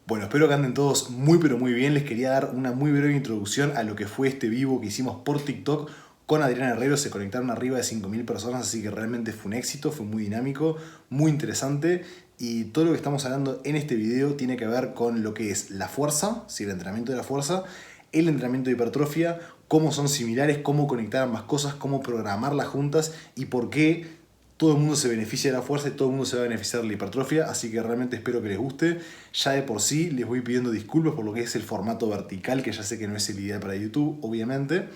Bueno, espero que anden todos muy pero muy bien. Les quería dar una muy breve introducción a lo que fue este vivo que hicimos por TikTok con Adrián Herrero. Se conectaron arriba de 5.000 personas, así que realmente fue un éxito, fue muy dinámico, muy interesante. Y todo lo que estamos hablando en este video tiene que ver con lo que es la fuerza, ¿sí? El entrenamiento de la fuerza, el entrenamiento de hipertrofia, cómo son similares, cómo conectar ambas cosas, cómo programarlas juntas y por qué todo el mundo se beneficia de la fuerza y todo el mundo se va a beneficiar de la hipertrofia, así que realmente espero que les guste. Ya de por sí les voy pidiendo disculpas por lo que es el formato vertical, que ya sé que no es el ideal para YouTube, obviamente,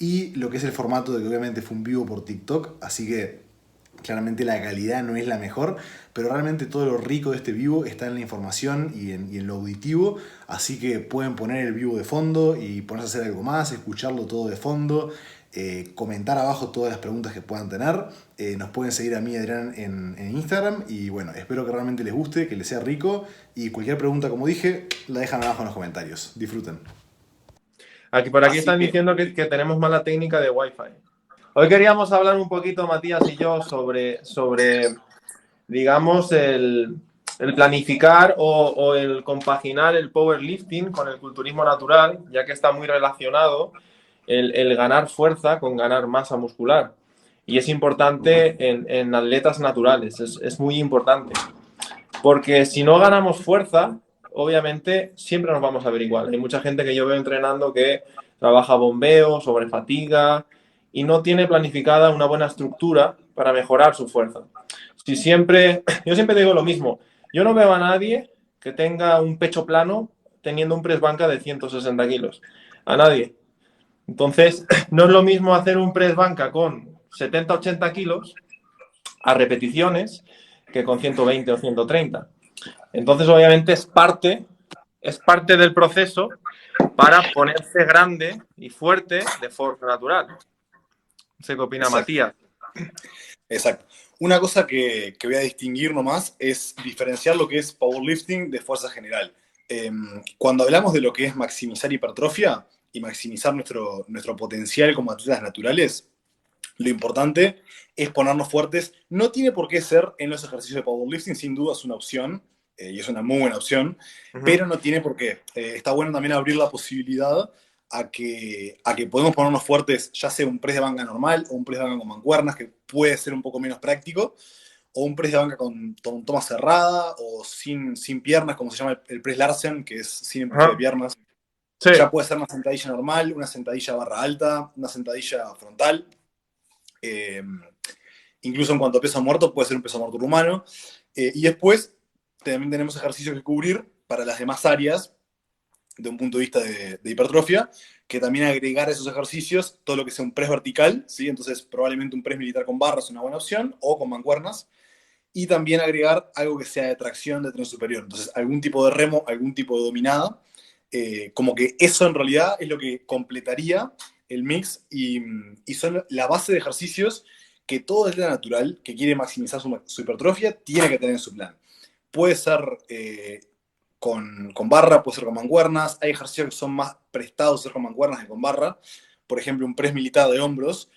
y lo que es el formato de que obviamente fue un vivo por TikTok, así que claramente la calidad no es la mejor, pero realmente todo lo rico de este vivo está en la información y en lo auditivo, así que pueden poner el vivo de fondo y ponerse a hacer algo más, escucharlo todo de fondo, comentar abajo todas las preguntas que puedan tener. Nos pueden seguir a mí y a Adrián en Instagram y bueno, espero que realmente les guste, que les sea rico y cualquier pregunta, como dije, la dejan abajo en los comentarios. Disfruten. Por aquí Así están que, diciendo que tenemos mala técnica de Wi-Fi. Hoy queríamos hablar un poquito, Matías y yo, sobre digamos, el planificar o el compaginar el powerlifting con el culturismo natural, ya que está muy relacionado el ganar fuerza con ganar masa muscular. Y es importante en atletas naturales, es muy importante. Porque si no ganamos fuerza, obviamente siempre nos vamos a ver igual. Hay mucha gente que yo veo entrenando que trabaja bombeo, sobre fatiga y no tiene planificada una buena estructura para mejorar su fuerza. Yo siempre digo lo mismo, yo no veo a nadie que tenga un pecho plano teniendo un press banca de 160 kilos. A nadie. Entonces, no es lo mismo hacer un press banca con 70-80 kilos a repeticiones que con 120 o 130. Entonces, obviamente, es parte del proceso para ponerse grande y fuerte de forma natural. No sé qué opina exacto. Matías. Exacto. Una cosa que voy a distinguir nomás es diferenciar lo que es powerlifting de fuerza general. Cuando hablamos de lo que es maximizar hipertrofia y maximizar nuestro potencial como atletas naturales, lo importante es ponernos fuertes. No tiene por qué ser en los ejercicios de powerlifting, sin duda es una opción, y es una muy buena opción, Uh -huh. pero no tiene por qué. Está bueno también abrir la posibilidad a que podemos ponernos fuertes, ya sea un press de banca normal o un press de banca con mancuernas, que puede ser un poco menos práctico, o un press de banca con toma cerrada o sin piernas, como se llama el press Larsen, que es sin empuje de Ajá. piernas. Sí, Ya puede ser una sentadilla normal, una sentadilla barra alta, una sentadilla frontal. Eh, Incluso en cuanto a peso muerto, puede ser un peso muerto rumano. Y después también tenemos ejercicios que cubrir para las demás áreas, de un punto de vista de hipertrofia, que también agregar a esos ejercicios todo lo que sea un press vertical, ¿sí? Entonces probablemente un press militar con barras es una buena opción, o con mancuernas, y también agregar algo que sea de tracción de tren superior, entonces algún tipo de remo, algún tipo de dominada, como que eso en realidad es lo que completaría el mix y son la base de ejercicios que todo atleta natural que quiere maximizar su hipertrofia tiene que tener en su plan. Puede ser con barra, puede ser con mancuernas. Hay ejercicios que son más prestados a hacer con mancuernas que con barra. Por ejemplo, un press militar de hombros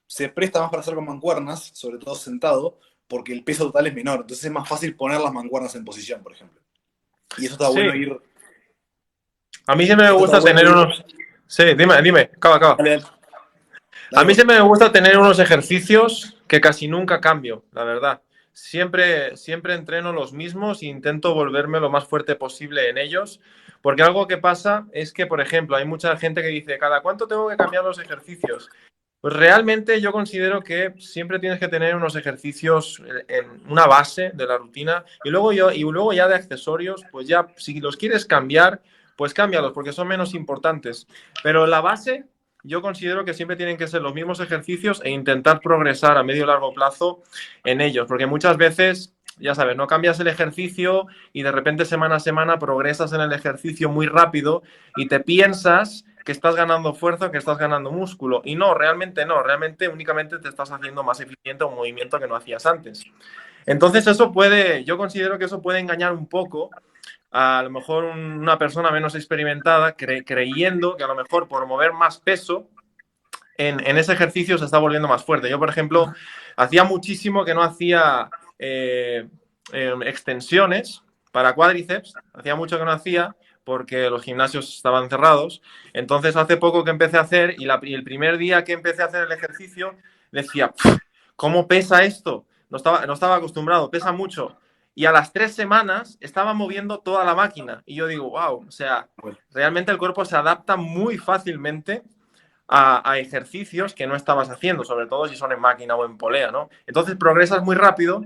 se presta más para hacer con mancuernas, sobre todo sentado, porque el peso total es menor. Entonces es más fácil poner las mancuernas en posición, por ejemplo. Y eso está sí. bueno ir. A mí siempre me Esto está gusta bueno tener ir. unos... Sí, dime, acaba, acaba. Dale, dale, A dale mí vos. siempre me gusta tener unos ejercicios que casi nunca cambio, la verdad. Siempre entreno los mismos e intento volverme lo más fuerte posible en ellos, porque algo que pasa es que, por ejemplo, hay mucha gente que dice, ¿cada cuánto tengo que cambiar los ejercicios? Pues realmente yo considero que siempre tienes que tener unos ejercicios en una base de la rutina y luego ya de accesorios, pues ya si los quieres cambiar, pues cámbialos porque son menos importantes. Pero la base yo considero que siempre tienen que ser los mismos ejercicios e intentar progresar a medio y largo plazo en ellos, porque muchas veces, ya sabes, no cambias el ejercicio y de repente semana a semana progresas en el ejercicio muy rápido y te piensas que estás ganando fuerza, que estás ganando músculo. Y no, realmente únicamente te estás haciendo más eficiente un movimiento que no hacías antes. Entonces yo considero que eso puede engañar un poco a lo mejor una persona menos experimentada creyendo que a lo mejor por mover más peso en ese ejercicio se está volviendo más fuerte. Yo, por ejemplo, hacía muchísimo que no hacía extensiones para cuádriceps. Hacía mucho que no hacía porque los gimnasios estaban cerrados. Entonces, hace poco que empecé a hacer y el primer día que empecé a hacer el ejercicio, decía, ¿cómo pesa esto? No estaba acostumbrado, pesa mucho. Y a las 3 semanas estaba moviendo toda la máquina. Y yo digo, wow, o sea, realmente el cuerpo se adapta muy fácilmente a ejercicios que no estabas haciendo, sobre todo si son en máquina o en polea, ¿no? Entonces progresas muy rápido,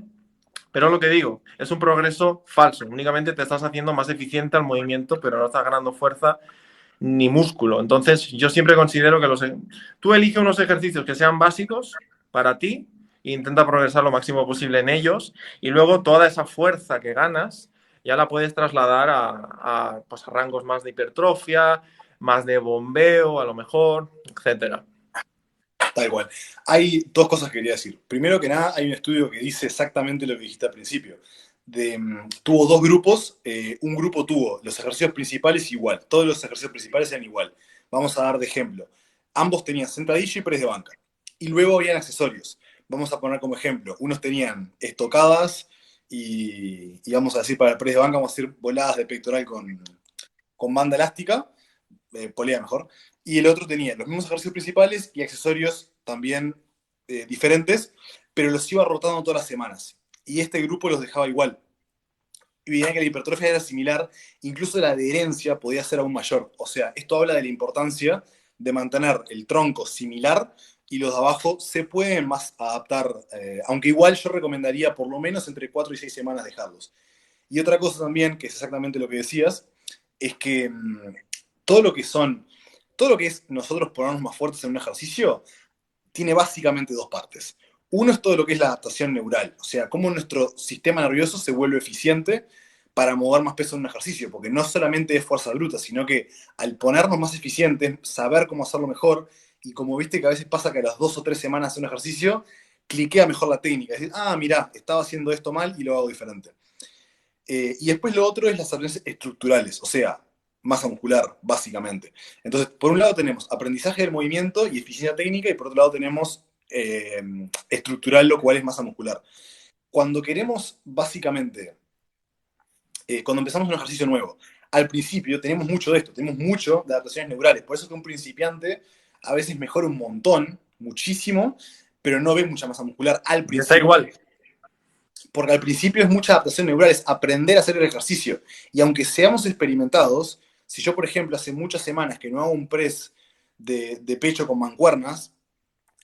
pero lo que digo, es un progreso falso. Únicamente te estás haciendo más eficiente al movimiento, pero no estás ganando fuerza ni músculo. Entonces, yo siempre considero que tú elige unos ejercicios que sean básicos para ti e intenta progresar lo máximo posible en ellos y luego toda esa fuerza que ganas ya la puedes trasladar pues a rangos más de hipertrofia, más de bombeo, a lo mejor, etcétera. Tal cual. Hay dos cosas que quería decir. Primero que nada, hay un estudio que dice exactamente lo que dijiste al principio. Tuvo dos grupos. Un grupo tuvo los ejercicios principales igual. Todos los ejercicios principales eran igual. Vamos a dar de ejemplo. Ambos tenían sentadilla y press de banca. Y luego habían accesorios. Vamos a poner como ejemplo. Unos tenían estocadas y vamos a decir para el press de banca, vamos a decir voladas de pectoral con banda elástica. Polea mejor, y el otro tenía los mismos ejercicios principales y accesorios también diferentes, pero los iba rotando todas las semanas. Y este grupo los dejaba igual. Y veían que la hipertrofia era similar, incluso la adherencia podía ser aún mayor. O sea, esto habla de la importancia de mantener el tronco similar y los de abajo se pueden más adaptar, aunque igual yo recomendaría por lo menos entre 4 y 6 semanas dejarlos. Y otra cosa también, que es exactamente lo que decías, es que todo lo que es nosotros ponernos más fuertes en un ejercicio, tiene básicamente dos partes. Uno es todo lo que es la adaptación neural, o sea, cómo nuestro sistema nervioso se vuelve eficiente para mover más peso en un ejercicio, porque no solamente es fuerza bruta, sino que al ponernos más eficientes, saber cómo hacerlo mejor, y como viste que a veces pasa que a las 2 o 3 semanas de un ejercicio, cliquea mejor la técnica, es decir, mirá, estaba haciendo esto mal y lo hago diferente. Y después lo otro es las habilidades estructurales, o sea, masa muscular, básicamente. Entonces, por un lado tenemos aprendizaje del movimiento y eficiencia técnica, y por otro lado tenemos estructural, lo cual es masa muscular. Cuando queremos, básicamente, cuando empezamos un ejercicio nuevo, al principio tenemos mucho de esto, tenemos mucho de adaptaciones neurales. Por eso que un principiante a veces mejora un montón, muchísimo, pero no ve mucha masa muscular al principio. Está igual. Porque al principio es mucha adaptación neural, es aprender a hacer el ejercicio. Y aunque seamos experimentados, si yo, por ejemplo, hace muchas semanas que no hago un press de pecho con mancuernas,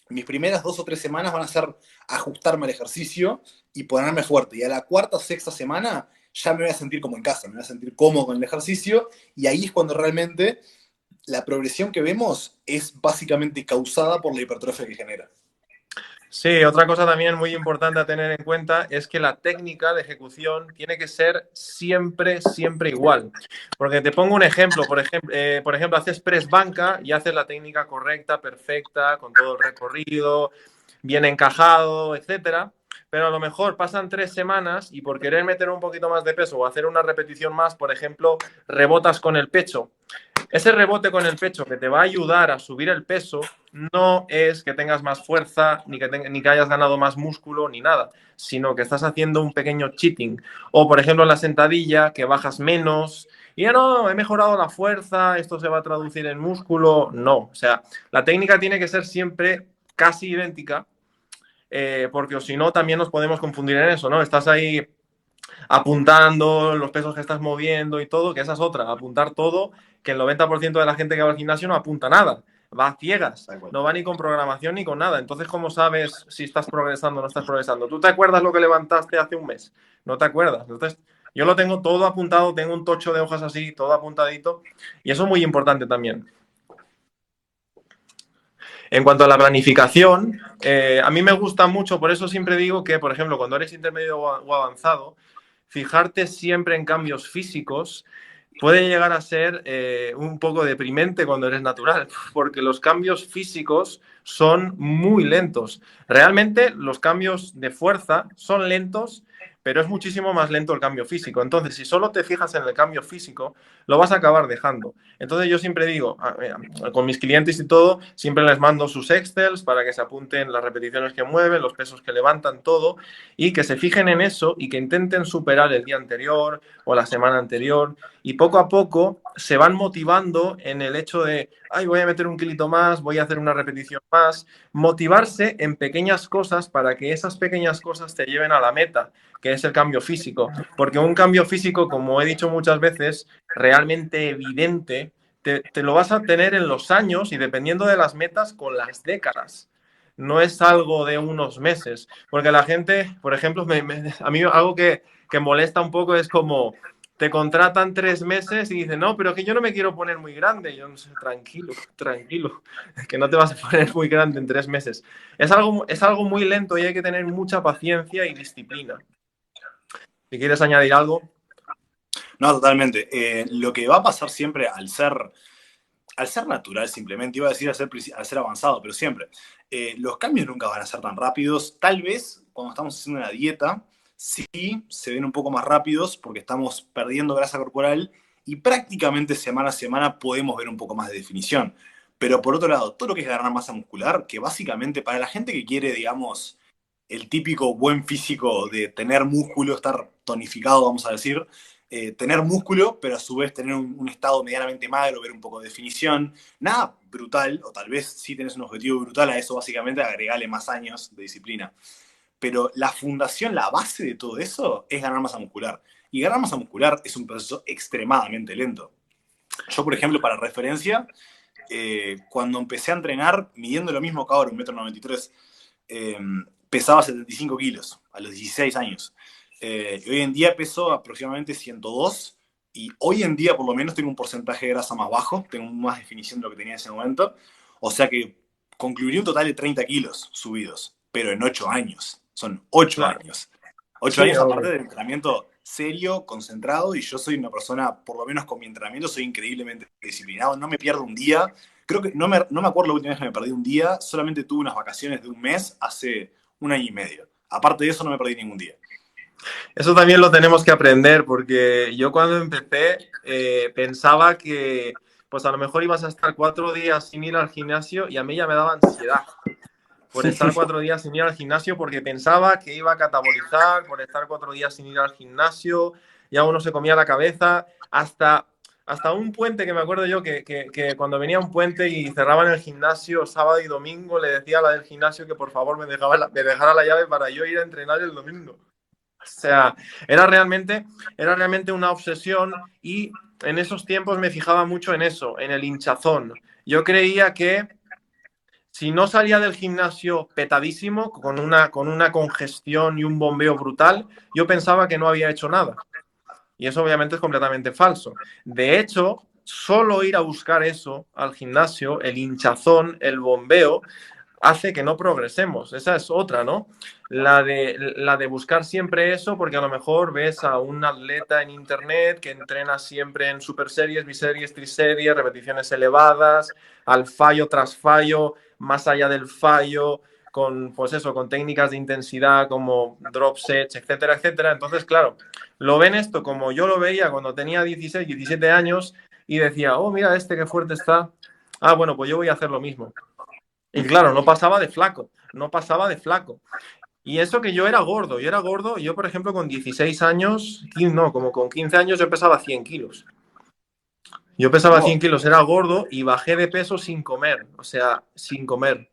mis primeras 2 o 3 semanas van a ser ajustarme al ejercicio y ponerme fuerte. Y a la cuarta o sexta semana ya me voy a sentir como en casa, me voy a sentir cómodo con el ejercicio. Y ahí es cuando realmente la progresión que vemos es básicamente causada por la hipertrofia que genera. Sí, otra cosa también muy importante a tener en cuenta es que la técnica de ejecución tiene que ser siempre, siempre igual. Porque te pongo un ejemplo, por ejemplo, haces press banca y haces la técnica correcta, perfecta, con todo el recorrido, bien encajado, etcétera. Pero a lo mejor pasan 3 semanas y por querer meter un poquito más de peso o hacer una repetición más, por ejemplo, rebotas con el pecho. Ese rebote con el pecho que te va a ayudar a subir el peso no es que tengas más fuerza, ni que hayas ganado más músculo, ni nada, sino que estás haciendo un pequeño cheating. O, por ejemplo, en la sentadilla, que bajas menos y ya no, he mejorado la fuerza, esto se va a traducir en músculo. No, o sea, la técnica tiene que ser siempre casi idéntica, porque si no, también nos podemos confundir en eso, ¿no? Estás ahí apuntando los pesos que estás moviendo y todo, que esa es otra, apuntar todo, que el 90% de la gente que va al gimnasio no apunta nada, va a ciegas, no va ni con programación ni con nada. Entonces, ¿cómo sabes si estás progresando o no estás progresando? ¿Tú te acuerdas lo que levantaste hace un mes? No te acuerdas. Entonces, yo lo tengo todo apuntado, tengo un tocho de hojas así, todo apuntadito, y eso es muy importante también. En cuanto a la planificación, a mí me gusta mucho, por eso siempre digo que, por ejemplo, cuando eres intermedio o avanzado, fijarte siempre en cambios físicos puede llegar a ser un poco deprimente cuando eres natural, porque los cambios físicos son muy lentos. Realmente los cambios de fuerza son lentos, pero es muchísimo más lento el cambio físico. Entonces, si solo te fijas en el cambio físico, lo vas a acabar dejando. Entonces, yo siempre digo, con mis clientes y todo, siempre les mando sus Excels para que se apunten las repeticiones que mueven, los pesos que levantan, todo, y que se fijen en eso y que intenten superar el día anterior o la semana anterior. Y poco a poco se van motivando en el hecho de, ay, voy a meter un kilito más, voy a hacer una repetición más. Motivarse en pequeñas cosas para que esas pequeñas cosas te lleven a la meta, que es el cambio físico. Porque un cambio físico, como he dicho muchas veces, realmente evidente, te lo vas a tener en los años y dependiendo de las metas, con las décadas. No es algo de unos meses. Porque la gente, por ejemplo, a mí algo que molesta un poco es como te contratan 3 meses y dicen, no, pero que yo no me quiero poner muy grande. Yo no sé, tranquilo, tranquilo, que no te vas a poner muy grande en 3 meses. Es algo muy lento y hay que tener mucha paciencia y disciplina. Si quieres añadir algo. No, totalmente. Lo que va a pasar siempre al ser natural simplemente, iba a decir al ser avanzado, pero siempre, los cambios nunca van a ser tan rápidos. Tal vez cuando estamos haciendo una dieta, sí se ven un poco más rápidos porque estamos perdiendo grasa corporal y prácticamente semana a semana podemos ver un poco más de definición. Pero por otro lado, todo lo que es ganar masa muscular, que básicamente para la gente que quiere, digamos, el típico buen físico de tener músculo, estar tonificado, vamos a decir, tener músculo, pero a su vez tener un estado medianamente magro, ver un poco de definición. Nada brutal, o tal vez sí tenés un objetivo brutal a eso, básicamente agregarle más años de disciplina. Pero la fundación, la base de todo eso es ganar masa muscular. Y ganar masa muscular es un proceso extremadamente lento. Yo, por ejemplo, para referencia, cuando empecé a entrenar, midiendo lo mismo que ahora, 1,93 m, pesaba 75 kilos a los 16 años. Hoy en día peso aproximadamente 102 y hoy en día por lo menos tengo un porcentaje de grasa más bajo, tengo más definición de lo que tenía en ese momento, o sea que concluiría un total de 30 kilos subidos, pero en 8 años, son 8 Claro. años. 8 Sí, años aparte de entrenamiento serio, concentrado, y yo soy una persona, por lo menos con mi entrenamiento, soy increíblemente disciplinado, no me pierdo un día, creo que no me acuerdo la última vez que me perdí un día, solamente tuve unas vacaciones de un mes hace un año y medio. Aparte de eso, no me perdí ningún día. Eso también lo tenemos que aprender porque yo cuando empecé pensaba que pues a lo mejor ibas a estar 4 días sin ir al gimnasio y a mí ya me daba ansiedad por estar 4 días sin ir al gimnasio porque pensaba que iba a catabolizar por estar 4 días sin ir al gimnasio, ya uno se comía la cabeza, hasta un puente que me acuerdo yo que cuando venía un puente y cerraban el gimnasio sábado y domingo, le decía a la del gimnasio que por favor me dejara la llave para yo ir a entrenar el domingo. O sea, era realmente una obsesión y en esos tiempos me fijaba mucho en eso, en el hinchazón. Yo creía que si no salía del gimnasio petadísimo, con una congestión y un bombeo brutal, yo pensaba que no había hecho nada. Y eso obviamente es completamente falso. De hecho, solo ir a buscar eso al gimnasio, el hinchazón, el bombeo, hace que no progresemos. Esa es otra, ¿no? La de buscar siempre eso, porque a lo mejor ves a un atleta en internet que entrena siempre en super series, biseries, triseries, repeticiones elevadas, al fallo tras fallo, más allá del fallo, con, pues eso, con técnicas de intensidad como drop sets, etcétera, etcétera. Entonces, claro, lo ven esto como yo lo veía cuando tenía 16, 17 años y decía, oh, mira este qué fuerte está. Ah, bueno, pues yo voy a hacer lo mismo. Y claro, no pasaba de flaco, no pasaba de flaco. Y eso que yo, por ejemplo, con 16 años, no, como con 15 años yo pesaba 100 kilos. Yo pesaba 100 Wow. kilos, era gordo y bajé de peso sin comer, o sea, sin comer.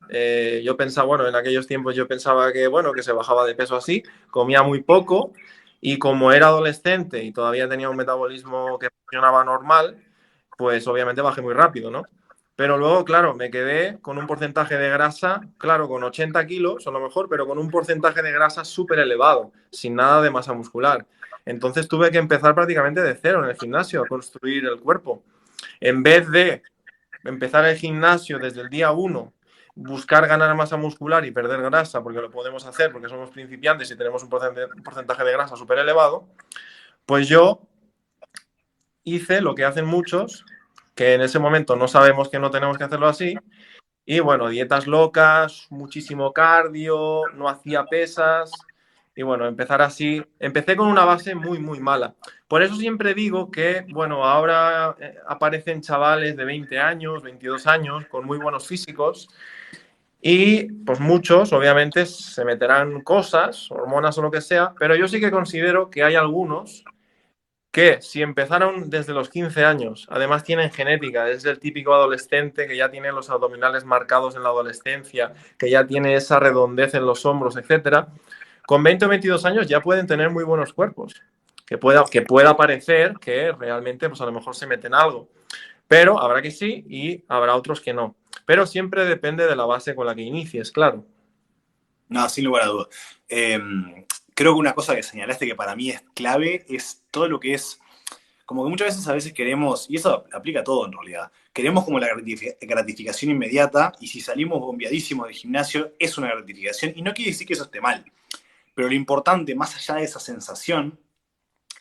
Yo pensaba, bueno, en aquellos tiempos yo pensaba que, bueno, que se bajaba de peso así, comía muy poco y como era adolescente y todavía tenía un metabolismo que funcionaba normal, pues obviamente bajé muy rápido, ¿no? Pero luego, claro, me quedé con un porcentaje de grasa, claro, con 80 kilos a lo mejor, pero con un porcentaje de grasa súper elevado, sin nada de masa muscular. Entonces tuve que empezar prácticamente de cero en el gimnasio a construir el cuerpo. En vez de empezar el gimnasio desde el día 1, buscar ganar masa muscular y perder grasa, porque lo podemos hacer, porque somos principiantes y tenemos un porcentaje de grasa súper elevado, pues yo hice lo que hacen muchos, que en ese momento no sabemos que no tenemos que hacerlo así, y bueno, dietas locas, muchísimo cardio, no hacía pesas, y bueno, empezar así. Empecé con una base muy, muy mala. Por eso siempre digo que, bueno, ahora aparecen chavales de 20 años, 22 años, con muy buenos físicos, y pues muchos, obviamente, se meterán cosas, hormonas o lo que sea, pero yo sí que considero que hay algunos que si empezaron desde los 15 años, además tienen genética, es el típico adolescente que ya tiene los abdominales marcados en la adolescencia, que ya tiene esa redondez en los hombros, etcétera, con 20 o 22 años ya pueden tener muy buenos cuerpos, que pueda parecer que realmente pues a lo mejor se meten algo, pero habrá que sí y habrá otros que no. Pero siempre depende de la base con la que inicies, claro. No, sin lugar a dudas. Creo que una cosa que señalaste que para mí es clave es todo lo que es, como que muchas veces a veces queremos, y eso aplica a todo en realidad, queremos como la gratificación inmediata y si salimos bombeadísimos del gimnasio es una gratificación y no quiere decir que eso esté mal, pero lo importante, más allá de esa sensación,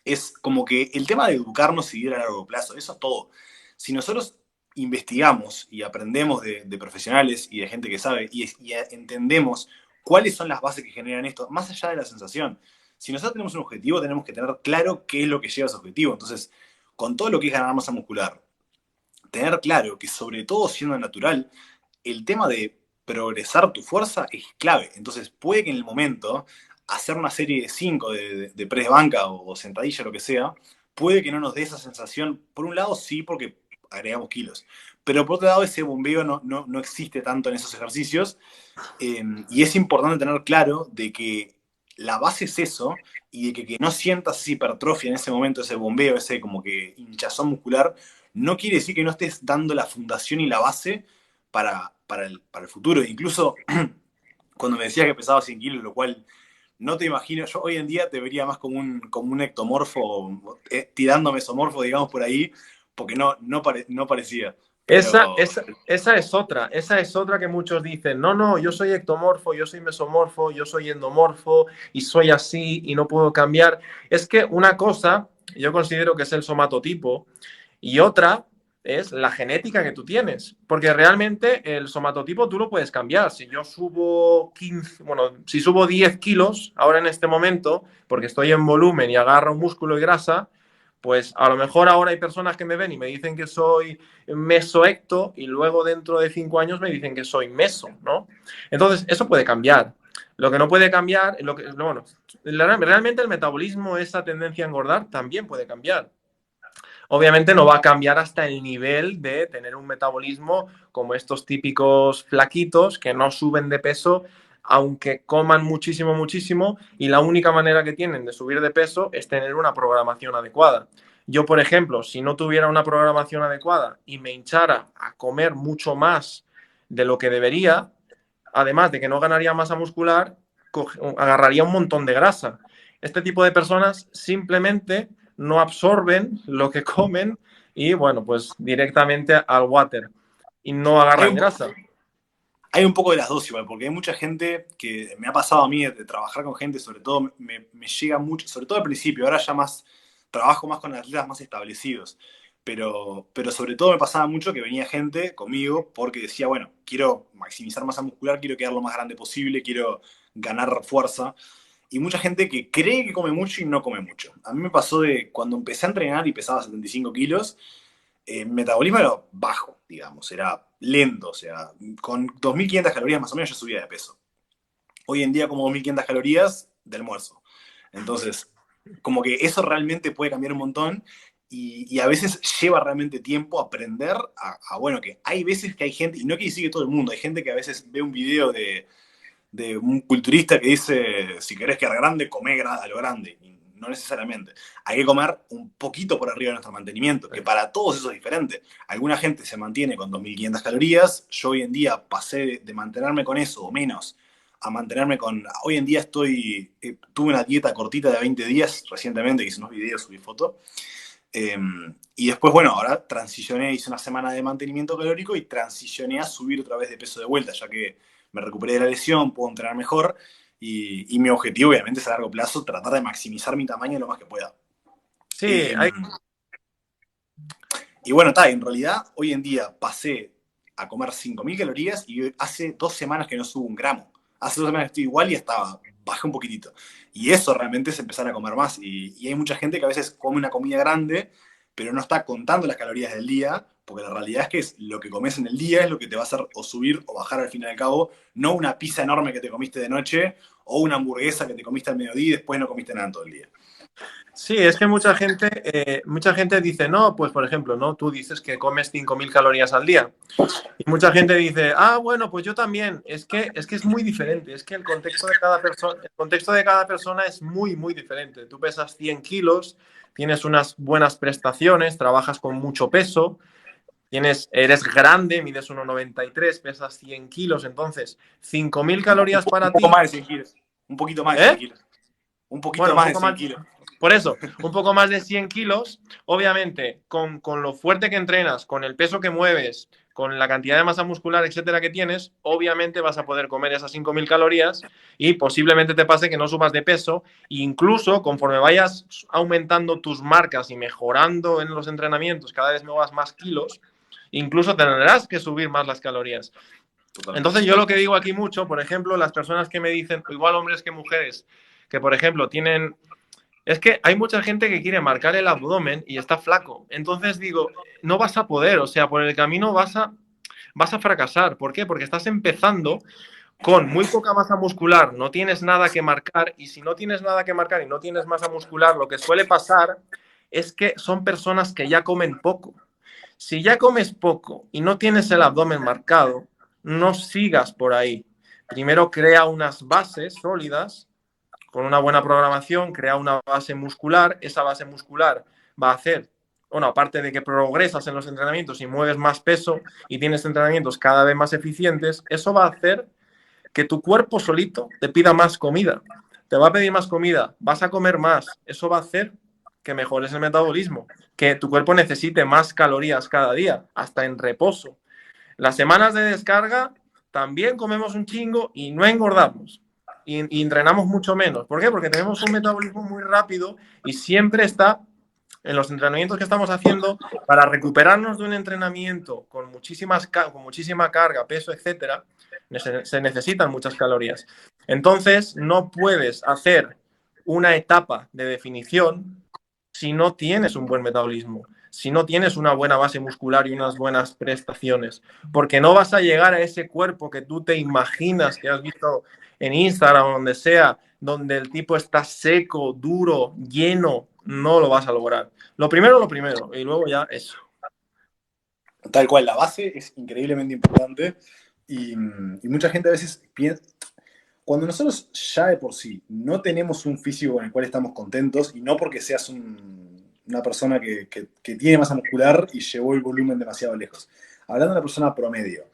es como que el tema de educarnos y ir a largo plazo, eso es todo. Si nosotros investigamos y aprendemos de profesionales y de gente que sabe y entendemos cuáles son las bases que generan esto, más allá de la sensación, si nosotros tenemos un objetivo, tenemos que tener claro qué es lo que lleva a ese objetivo. Entonces, con todo lo que es ganar masa muscular, tener claro que sobre todo siendo natural, el tema de progresar tu fuerza es clave. Entonces, puede que en el momento hacer una serie de 5 de press banca o sentadilla, lo que sea, puede que no nos dé esa sensación. Por un lado, sí, porque agregamos kilos. Pero por otro lado, ese bombeo no existe tanto en esos ejercicios. Y es importante tener claro de que la base es eso y de que no sientas esa hipertrofia en ese momento, ese bombeo, ese como que hinchazón muscular, no quiere decir que no estés dando la fundación y la base para el futuro. Incluso cuando me decías que pesaba 100 kilos, lo cual no te imagino, yo hoy en día te vería más como un ectomorfo, tirando mesomorfo, digamos, por ahí, porque no parecía. Esa, Pero esa, esa es otra que muchos dicen, no, no, yo soy ectomorfo, yo soy mesomorfo, yo soy endomorfo y soy así y no puedo cambiar. Es que una cosa, yo considero que es el somatotipo y otra es la genética que tú tienes, porque realmente el somatotipo tú lo puedes cambiar. Si yo subo 15, bueno, si subo 10 kilos ahora en este momento, porque estoy en volumen y agarro músculo y grasa, pues a lo mejor ahora hay personas que me ven y me dicen que soy mesoecto y luego dentro de 5 años me dicen que soy meso, ¿no? Entonces, eso puede cambiar. Lo que no puede cambiar, bueno, realmente el metabolismo, esa tendencia a engordar, también puede cambiar. Obviamente no va a cambiar hasta el nivel de tener un metabolismo como estos típicos flaquitos que no suben de peso aunque coman muchísimo, muchísimo, y la única manera que tienen de subir de peso es tener una programación adecuada. Yo, por ejemplo, si no tuviera una programación adecuada y me hinchara a comer mucho más de lo que debería, además de que no ganaría masa muscular, agarraría un montón de grasa. Este tipo de personas simplemente no absorben lo que comen y, bueno, pues directamente al water y no hay agarran un, grasa. hay un poco de las dos igual, porque hay mucha gente que me ha pasado a mí de trabajar con gente, sobre todo me llega mucho, sobre todo al principio, ahora ya más trabajo más con atletas más establecidos, pero sobre todo me pasaba mucho que venía gente conmigo porque decía, bueno, quiero maximizar masa muscular, quiero quedar lo más grande posible, quiero ganar fuerza, y mucha gente que cree que come mucho y no come mucho. A mí me pasó de cuando empecé a entrenar y pesaba 75 kilos, mi metabolismo era bajo, digamos, era lento, o sea, con 2.500 calorías más o menos yo subía de peso. Hoy en día como 2.500 calorías de almuerzo. Entonces, como que eso realmente puede cambiar un montón y a veces lleva realmente tiempo aprender bueno, que hay veces que hay gente, y no quiere decir que todo el mundo, hay gente que a veces ve un video de un culturista que dice, si querés quedar grande, comé a lo grande. Y no necesariamente. Hay que comer un poquito por arriba de nuestro mantenimiento, que para todos eso es diferente. Alguna gente se mantiene con 2.500 calorías. Yo hoy en día pasé de mantenerme con eso o menos a mantenerme con... Hoy en día tuve una dieta cortita de 20 días recientemente, que hice unos videos, subí fotos. Y después, bueno, ahora transicioné, hice una semana de mantenimiento calórico y transicioné a subir otra vez de peso de vuelta, ya que me recuperé de la lesión, puedo entrenar mejor y mi objetivo obviamente es a largo plazo tratar de maximizar mi tamaño lo más que pueda. Sí, Eh, y bueno, en realidad hoy en día pasé a comer 5.000 calorías y hace 2 semanas que no subo un gramo. Hace 2 semanas que estoy igual y estaba baja un poquitito. Y eso realmente es empezar a comer más. Y hay mucha gente que a veces come una comida grande, pero no está contando las calorías del día, porque la realidad es que lo que comes en el día es lo que te va a hacer o subir o bajar al fin y al cabo, no una pizza enorme que te comiste de noche o una hamburguesa que te comiste al mediodía y después no comiste nada en todo el día. Sí, es que mucha gente dice, no, pues por ejemplo, ¿no? Tú dices que comes 5.000 calorías al día. Y mucha gente dice, ah, bueno, pues yo también. Es que es muy diferente. Es que el contexto de cada persona es muy, muy diferente. Tú pesas 100 kilos, tienes unas buenas prestaciones, trabajas con mucho peso, eres grande, mides 1,93, pesas 100 kilos, entonces 5.000 calorías para Un poco ti, más de 100 kilos. Un poquito más de 100 ¿eh? kilos. Un poquito Bueno, un más de poco 100 más, kilos. por eso, un poco más de 100 kilos, obviamente, con lo fuerte que entrenas, con el peso que mueves, con la cantidad de masa muscular, etcétera, que tienes, obviamente vas a poder comer esas 5.000 calorías y posiblemente te pase que no subas de peso. Incluso conforme vayas aumentando tus marcas y mejorando en los entrenamientos, cada vez muevas más kilos, incluso tendrás que subir más las calorías. Totalmente. Entonces, yo lo que digo aquí mucho, por ejemplo, las personas que me dicen, igual hombres que mujeres, que por ejemplo tienen, es que hay mucha gente que quiere marcar el abdomen y está flaco. Entonces digo, no vas a poder, o sea, por el camino vas a fracasar. ¿Por qué? Porque estás empezando con muy poca masa muscular, no tienes nada que marcar, y si no tienes nada que marcar y no tienes masa muscular, lo que suele pasar es que son personas que ya comen poco. Si ya comes poco y no tienes el abdomen marcado, no sigas por ahí. Primero crea unas bases sólidas con una buena programación, crea una base muscular. Esa base muscular va a hacer, bueno, aparte de que progresas en los entrenamientos y mueves más peso y tienes entrenamientos cada vez más eficientes, eso va a hacer que tu cuerpo solito te pida más comida. Te va a pedir más comida, vas a comer más. Eso va a hacer que mejores el metabolismo, que tu cuerpo necesite más calorías cada día, hasta en reposo. Las semanas de descarga también comemos un chingo y no engordamos. Y entrenamos mucho menos. ¿Por qué? Porque tenemos un metabolismo muy rápido y siempre está en los entrenamientos que estamos haciendo para recuperarnos de un entrenamiento con muchísima carga, peso, etcétera. Se necesitan muchas calorías. Entonces, no puedes hacer una etapa de definición si no tienes un buen metabolismo, si no tienes una buena base muscular y unas buenas prestaciones, porque no vas a llegar a ese cuerpo que tú te imaginas, que has visto en Instagram o donde sea, donde el tipo está seco, duro, lleno. No lo vas a lograr. Lo primero, y luego ya eso. Tal cual, la base es increíblemente importante y mucha gente a veces piensa, cuando nosotros ya de por sí no tenemos un físico con el cual estamos contentos, y no porque seas una persona que tiene masa muscular y llevó el volumen demasiado lejos, hablando de una persona promedio,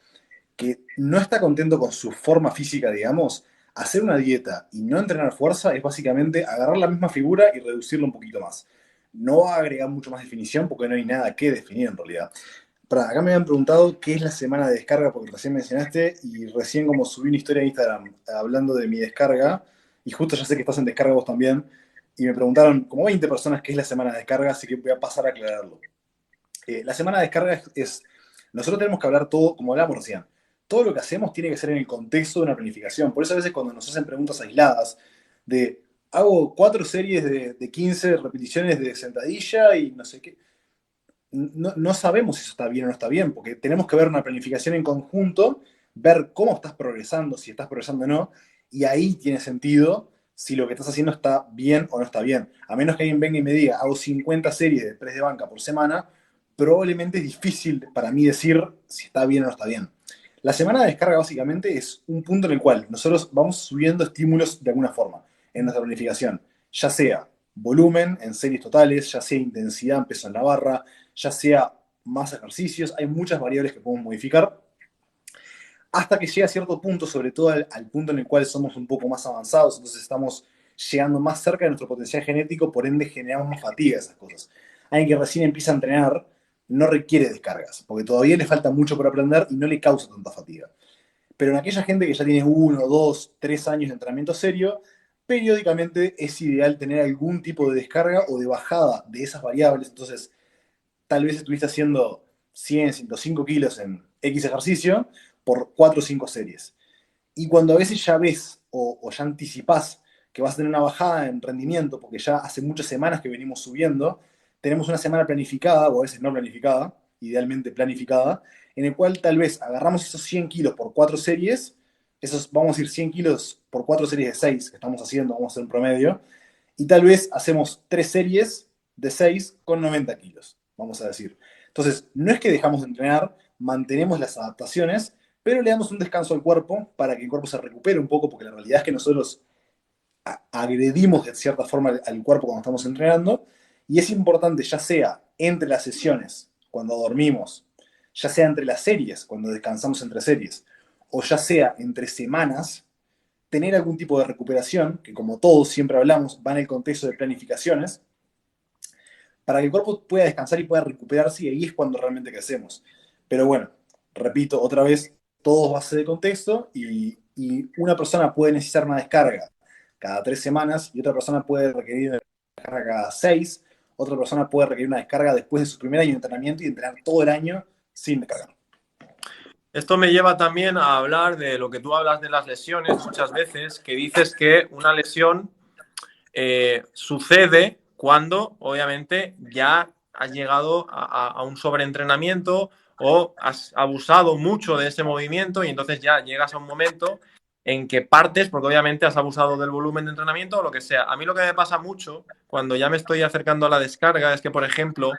que no está contento con su forma física, digamos, hacer una dieta y no entrenar fuerza es básicamente agarrar la misma figura y reducirla un poquito más. No va a agregar mucho más definición porque no hay nada que definir en realidad. Acá me habían preguntado qué es la semana de descarga, porque recién mencionaste, y recién como subí una historia en Instagram hablando de mi descarga, y justo ya sé que estás en descarga vos también, y me preguntaron como 20 personas qué es la semana de descarga, así que voy a pasar a aclararlo. La semana de descarga nosotros tenemos que hablar todo, como hablamos recién, todo lo que hacemos tiene que ser en el contexto de una planificación. Por eso a veces cuando nos hacen preguntas aisladas de, hago 4 series de 15 repeticiones de sentadilla y no sé qué, no sabemos si eso está bien o no está bien, porque tenemos que ver una planificación en conjunto, ver cómo estás progresando, si estás progresando o no, y ahí tiene sentido si lo que estás haciendo está bien o no está bien. A menos que alguien venga y me diga, hago 50 series de press de banca por semana, probablemente es difícil para mí decir si está bien o no está bien. La semana de descarga básicamente es un punto en el cual nosotros vamos subiendo estímulos de alguna forma en nuestra planificación, ya sea volumen en series totales, ya sea intensidad en peso en la barra, ya sea más ejercicios, hay muchas variables que podemos modificar, hasta que llega a cierto punto, sobre todo al punto en el cual somos un poco más avanzados, entonces estamos llegando más cerca de nuestro potencial genético, por ende generamos más fatiga, esas cosas. Alguien que recién empieza a entrenar no requiere descargas, porque todavía le falta mucho por aprender y no le causa tanta fatiga. Pero en aquella gente que ya tiene 1, 2, 3 años de entrenamiento serio, periódicamente es ideal tener algún tipo de descarga o de bajada de esas variables. Entonces, tal vez estuviste haciendo 100, 105 kilos en X ejercicio por 4 o 5 series. Y cuando a veces ya ves o ya anticipás que vas a tener una bajada en rendimiento, porque ya hace muchas semanas que venimos subiendo, tenemos una semana planificada, o a veces no planificada, idealmente planificada, en el cual tal vez agarramos esos 100 kilos por 4 series, esos, vamos a ir 100 kilos por 4 series de 6 que estamos haciendo, vamos a hacer un promedio, y tal vez hacemos 3 series de 6 con 90 kilos, vamos a decir. Entonces, no es que dejamos de entrenar, mantenemos las adaptaciones, pero le damos un descanso al cuerpo para que el cuerpo se recupere un poco, porque la realidad es que nosotros agredimos de cierta forma al cuerpo cuando estamos entrenando, y es importante, ya sea entre las sesiones, cuando dormimos, ya sea entre las series, cuando descansamos entre series, o ya sea entre semanas, tener algún tipo de recuperación, que como todos siempre hablamos, va en el contexto de planificaciones, para que el cuerpo pueda descansar y pueda recuperarse, y ahí es cuando realmente crecemos. Pero bueno, repito otra vez, todo es base de contexto, y una persona puede necesitar una descarga cada 3 semanas, y otra persona puede requerir una descarga cada 6, otra persona puede requerir una descarga después de su primer año de entrenamiento y entrenar todo el año sin descargar. Esto me lleva también a hablar de lo que tú hablas de las lesiones muchas veces, que dices que una lesión sucede cuando obviamente ya has llegado a un sobreentrenamiento o has abusado mucho de ese movimiento y entonces ya llegas a un momento en que partes porque obviamente has abusado del volumen de entrenamiento o lo que sea. A mí lo que me pasa mucho cuando ya me estoy acercando a la descarga es que, por ejemplo,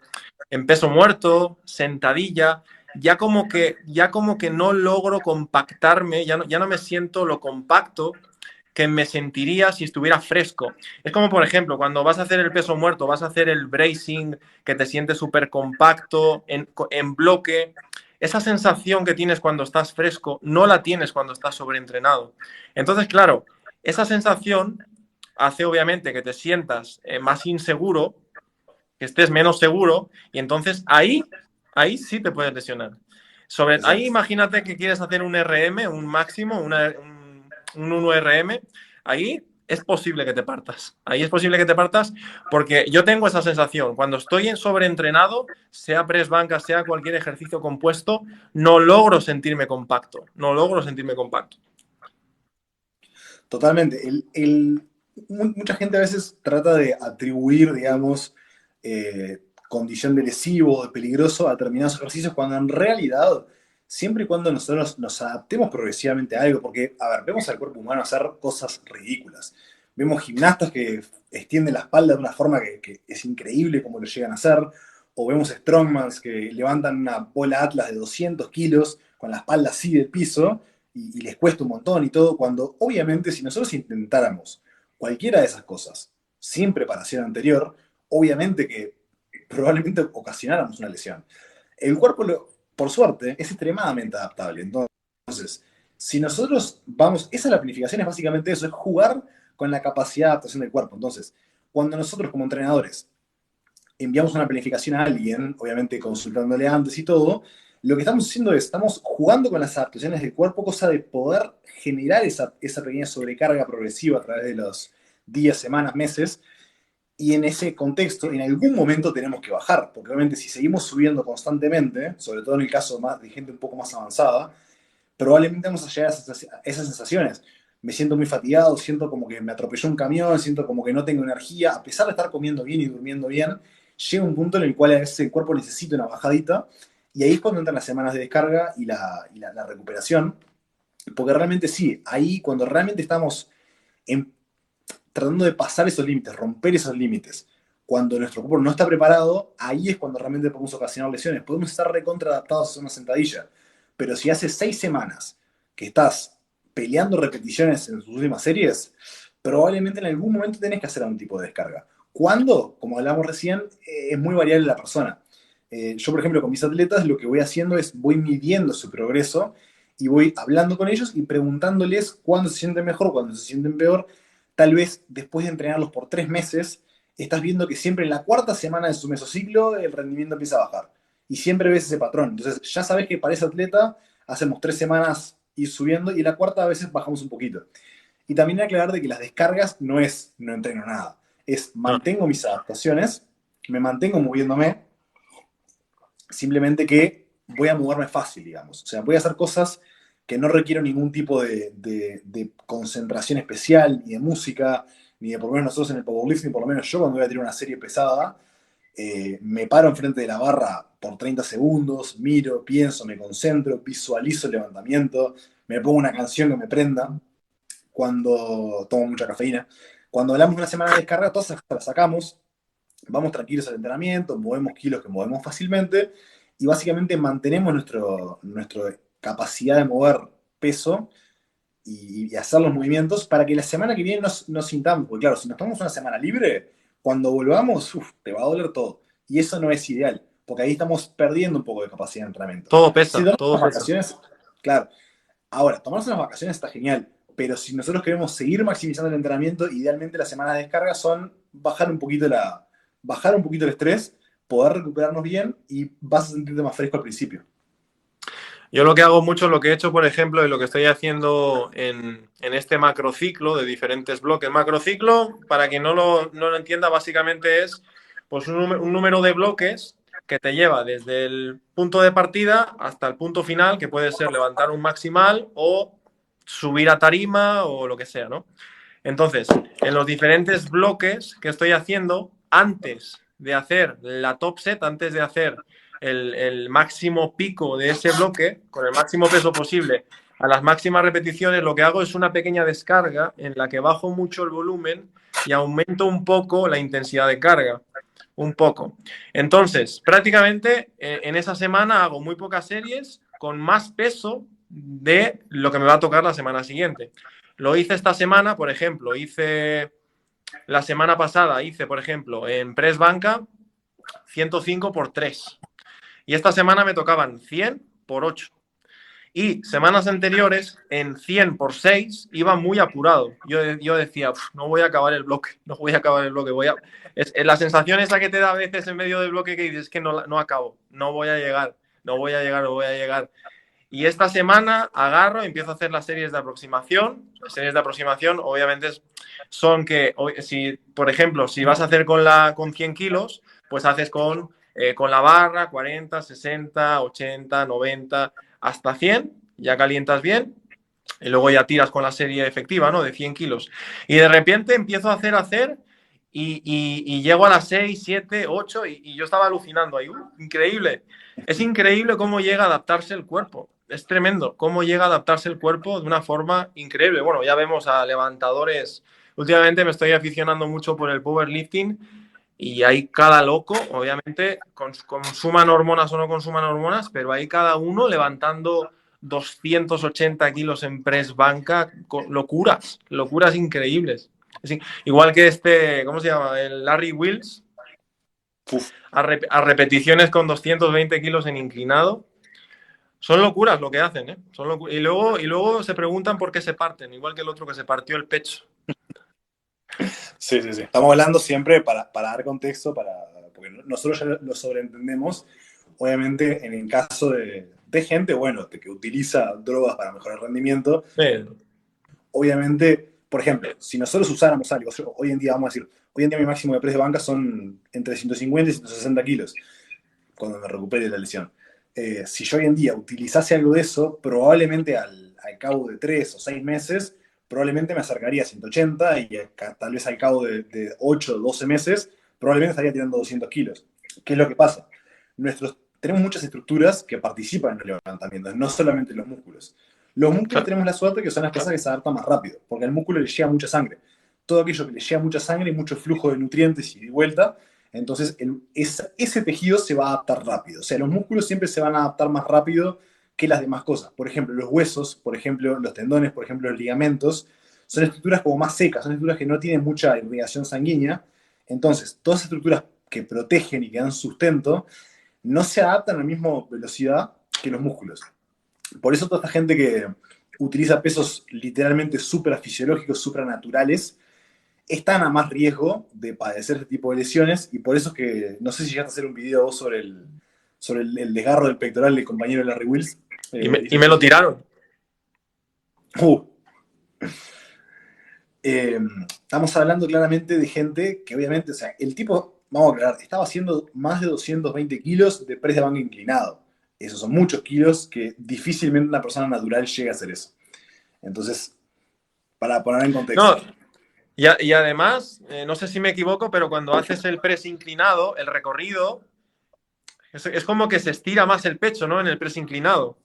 en peso muerto, sentadilla, ya como que no logro compactarme, ya no me siento lo compacto que me sentiría si estuviera fresco. Es como, por ejemplo, cuando vas a hacer el peso muerto, vas a hacer el bracing, que te sientes súper compacto, en bloque. Esa sensación que tienes cuando estás fresco, no la tienes cuando estás sobreentrenado. Entonces, claro, esa sensación hace obviamente que te sientas más inseguro, que estés menos seguro, y entonces ahí sí te puedes lesionar. Ahí imagínate que quieres hacer un RM, un máximo, un 1RM, ahí es posible que te partas. Ahí es posible que te partas porque yo tengo esa sensación. Cuando estoy en sobreentrenado, sea press banca, sea cualquier ejercicio compuesto, no logro sentirme compacto. No logro sentirme compacto. Totalmente. Mucha gente a veces trata de atribuir, digamos, condición de lesivo, de peligroso a determinados ejercicios, cuando en realidad, siempre y cuando nosotros nos adaptemos progresivamente a algo, porque, a ver, vemos al cuerpo humano hacer cosas ridículas. Vemos gimnastas que extienden la espalda de una forma que es increíble como lo llegan a hacer, o vemos strongmans que levantan una bola Atlas de 200 kilos con la espalda así del piso, y les cuesta un montón y todo, cuando obviamente si nosotros intentáramos cualquiera de esas cosas sin preparación anterior, obviamente que probablemente ocasionáramos una lesión. El cuerpo, por suerte, es extremadamente adaptable. Entonces, si nosotros vamos, esa es la planificación, es básicamente eso, es jugar con la capacidad de adaptación del cuerpo. Entonces, cuando nosotros como entrenadores enviamos una planificación a alguien, obviamente consultándole antes y todo, lo que estamos haciendo es, estamos jugando con las adaptaciones del cuerpo, cosa de poder generar esa pequeña sobrecarga progresiva a través de los días, semanas, meses, y en ese contexto, en algún momento tenemos que bajar, porque obviamente si seguimos subiendo constantemente, sobre todo en el caso de gente un poco más avanzada, probablemente vamos a llegar a esas sensaciones. Me siento muy fatigado, siento como que me atropelló un camión, siento como que no tengo energía, a pesar de estar comiendo bien y durmiendo bien, llega un punto en el cual a veces el cuerpo necesita una bajadita, y ahí es cuando entran las semanas de descarga y la recuperación, porque realmente sí, ahí cuando realmente estamos tratando de pasar esos límites, romper esos límites, cuando nuestro cuerpo no está preparado, ahí es cuando realmente podemos ocasionar lesiones. Podemos estar recontra adaptados a una sentadilla, pero si hace 6 semanas que estás peleando repeticiones en sus últimas series, probablemente en algún momento tenés que hacer algún tipo de descarga. ¿Cuándo? Como hablamos recién, es muy variable la persona. Yo, por ejemplo, con mis atletas lo que voy haciendo es voy midiendo su progreso y voy hablando con ellos y preguntándoles cuándo se sienten mejor, cuándo se sienten peor. Tal vez después de entrenarlos por 3 meses, estás viendo que siempre en la cuarta semana de su mesociclo el rendimiento empieza a bajar. Y siempre ves ese patrón. Entonces ya sabes que para ese atleta hacemos 3 semanas ir subiendo y la cuarta a veces bajamos un poquito. Y también aclarar de que las descargas no es no entreno nada. Es mantengo mis adaptaciones, me mantengo moviéndome, simplemente que voy a moverme fácil, digamos. O sea, voy a hacer cosas que no requiero ningún tipo de concentración especial, ni de música, ni de por lo menos nosotros en el powerlifting, por lo menos yo cuando voy a tirar una serie pesada, me paro enfrente de la barra por 30 segundos, miro, pienso, me concentro, visualizo el levantamiento, me pongo una canción que me prenda, cuando tomo mucha cafeína. Cuando hablamos de una semana de descarga, todas esas las sacamos, vamos tranquilos al entrenamiento, movemos kilos que movemos fácilmente y básicamente mantenemos nuestra capacidad de mover peso y hacer los movimientos para que la semana que viene nos sintamos, porque claro, si nos tomamos una semana libre, cuando volvamos, te va a doler todo. Y eso no es ideal, porque ahí estamos perdiendo un poco de capacidad de entrenamiento. Todo Si pesa, tomamos todo unas pesa. vacaciones, claro. Ahora, tomarse unas vacaciones está genial, pero si nosotros queremos seguir maximizando el entrenamiento, idealmente las semanas de descarga son bajar un poquito el estrés, poder recuperarnos bien y vas a sentirte más fresco al principio. Yo lo que hago mucho, lo que he hecho, por ejemplo, y lo que estoy haciendo en este macrociclo de diferentes bloques. Macrociclo, para quien no lo entienda, básicamente es pues un número de bloques que te lleva desde el punto de partida hasta el punto final, que puede ser levantar un maximal o subir a tarima o lo que sea, ¿no? Entonces, en los diferentes bloques que estoy haciendo, antes de hacer la top set, antes de hacer el máximo pico de ese bloque, con el máximo peso posible, a las máximas repeticiones, lo que hago es una pequeña descarga en la que bajo mucho el volumen y aumento un poco la intensidad de carga. Un poco. Entonces, prácticamente en esa semana hago muy pocas series con más peso de lo que me va a tocar la semana siguiente. Lo hice esta semana, por ejemplo, la semana pasada, por ejemplo, en press banca 105 por 3. Y esta semana me tocaban 100 por 8. Y semanas anteriores, en 100 por 6, iba muy apurado. Yo decía, no voy a acabar el bloque, no voy a acabar el bloque. Es la sensación esa que te da a veces en medio del bloque que dices que no acabo, no voy a llegar, no voy a llegar. Y esta semana agarro, empiezo a hacer las series de aproximación. Las series de aproximación, obviamente, son que, si, por ejemplo, si vas a hacer con 100 kilos, pues haces con la barra 40, 60, 80, 90, hasta 100, ya calientas bien, y luego ya tiras con la serie efectiva, ¿no? De 100 kilos. Y de repente empiezo a hacer, y llego a las 6, 7, 8, y yo estaba alucinando ahí. Increíble. Es increíble cómo llega a adaptarse el cuerpo. Es tremendo cómo llega a adaptarse el cuerpo de una forma increíble. Bueno, ya vemos a levantadores. Últimamente me estoy aficionando mucho por el powerlifting y hay cada loco, obviamente, consuman hormonas o no consuman hormonas, pero hay cada uno levantando 280 kilos en press banca, locuras increíbles. Igual que ¿cómo se llama? El Larry Wills, a repeticiones con 220 kilos en inclinado. Son locuras lo que hacen, ¿eh? Y luego se preguntan por qué se parten, igual que el otro que se partió el pecho. Sí. Estamos hablando siempre para dar contexto, porque nosotros ya lo sobreentendemos. Obviamente, en el caso de gente, bueno, que utiliza drogas para mejorar el rendimiento, obviamente, por ejemplo, si nosotros usáramos algo, hoy en día vamos a decir, hoy en día mi máximo de press de banca son entre 150 y 160 kilos, cuando me recupere de la lesión. Si yo hoy en día utilizase algo de eso, probablemente al cabo de 3 o 6 meses, probablemente me acercaría a 180 y tal vez al cabo de 8 o 12 meses, probablemente estaría tirando 200 kilos. ¿Qué es lo que pasa? Tenemos muchas estructuras que participan en los levantamientos, no solamente los músculos. Los músculos tenemos la suerte que son las cosas que se adaptan más rápido, porque al músculo le llega mucha sangre. Todo aquello que le llega mucha sangre y mucho flujo de nutrientes y de vuelta, entonces ese tejido se va a adaptar rápido. O sea, los músculos siempre se van a adaptar más rápido que las demás cosas. Por ejemplo, los huesos, por ejemplo, los tendones, por ejemplo, los ligamentos, son estructuras como más secas, son estructuras que no tienen mucha irrigación sanguínea. Entonces, todas esas estructuras que protegen y que dan sustento, no se adaptan a la misma velocidad que los músculos. Por eso toda esta gente que utiliza pesos literalmente suprafisiológicos, supranaturales, están a más riesgo de padecer este tipo de lesiones, y por eso es que, no sé si llegaste a hacer un video vos sobre el desgarro del pectoral del compañero Larry Wills. Y me lo tiraron. Estamos hablando claramente de gente que obviamente, o sea, el tipo, vamos a aclarar, estaba haciendo más de 220 kilos de press de banca inclinado. Esos son muchos kilos que difícilmente una persona natural llega a hacer eso. Entonces, para poner en contexto. Y además, no sé si me equivoco, pero cuando haces el press inclinado, el recorrido, es como que se estira más el pecho, ¿no? En el press inclinado.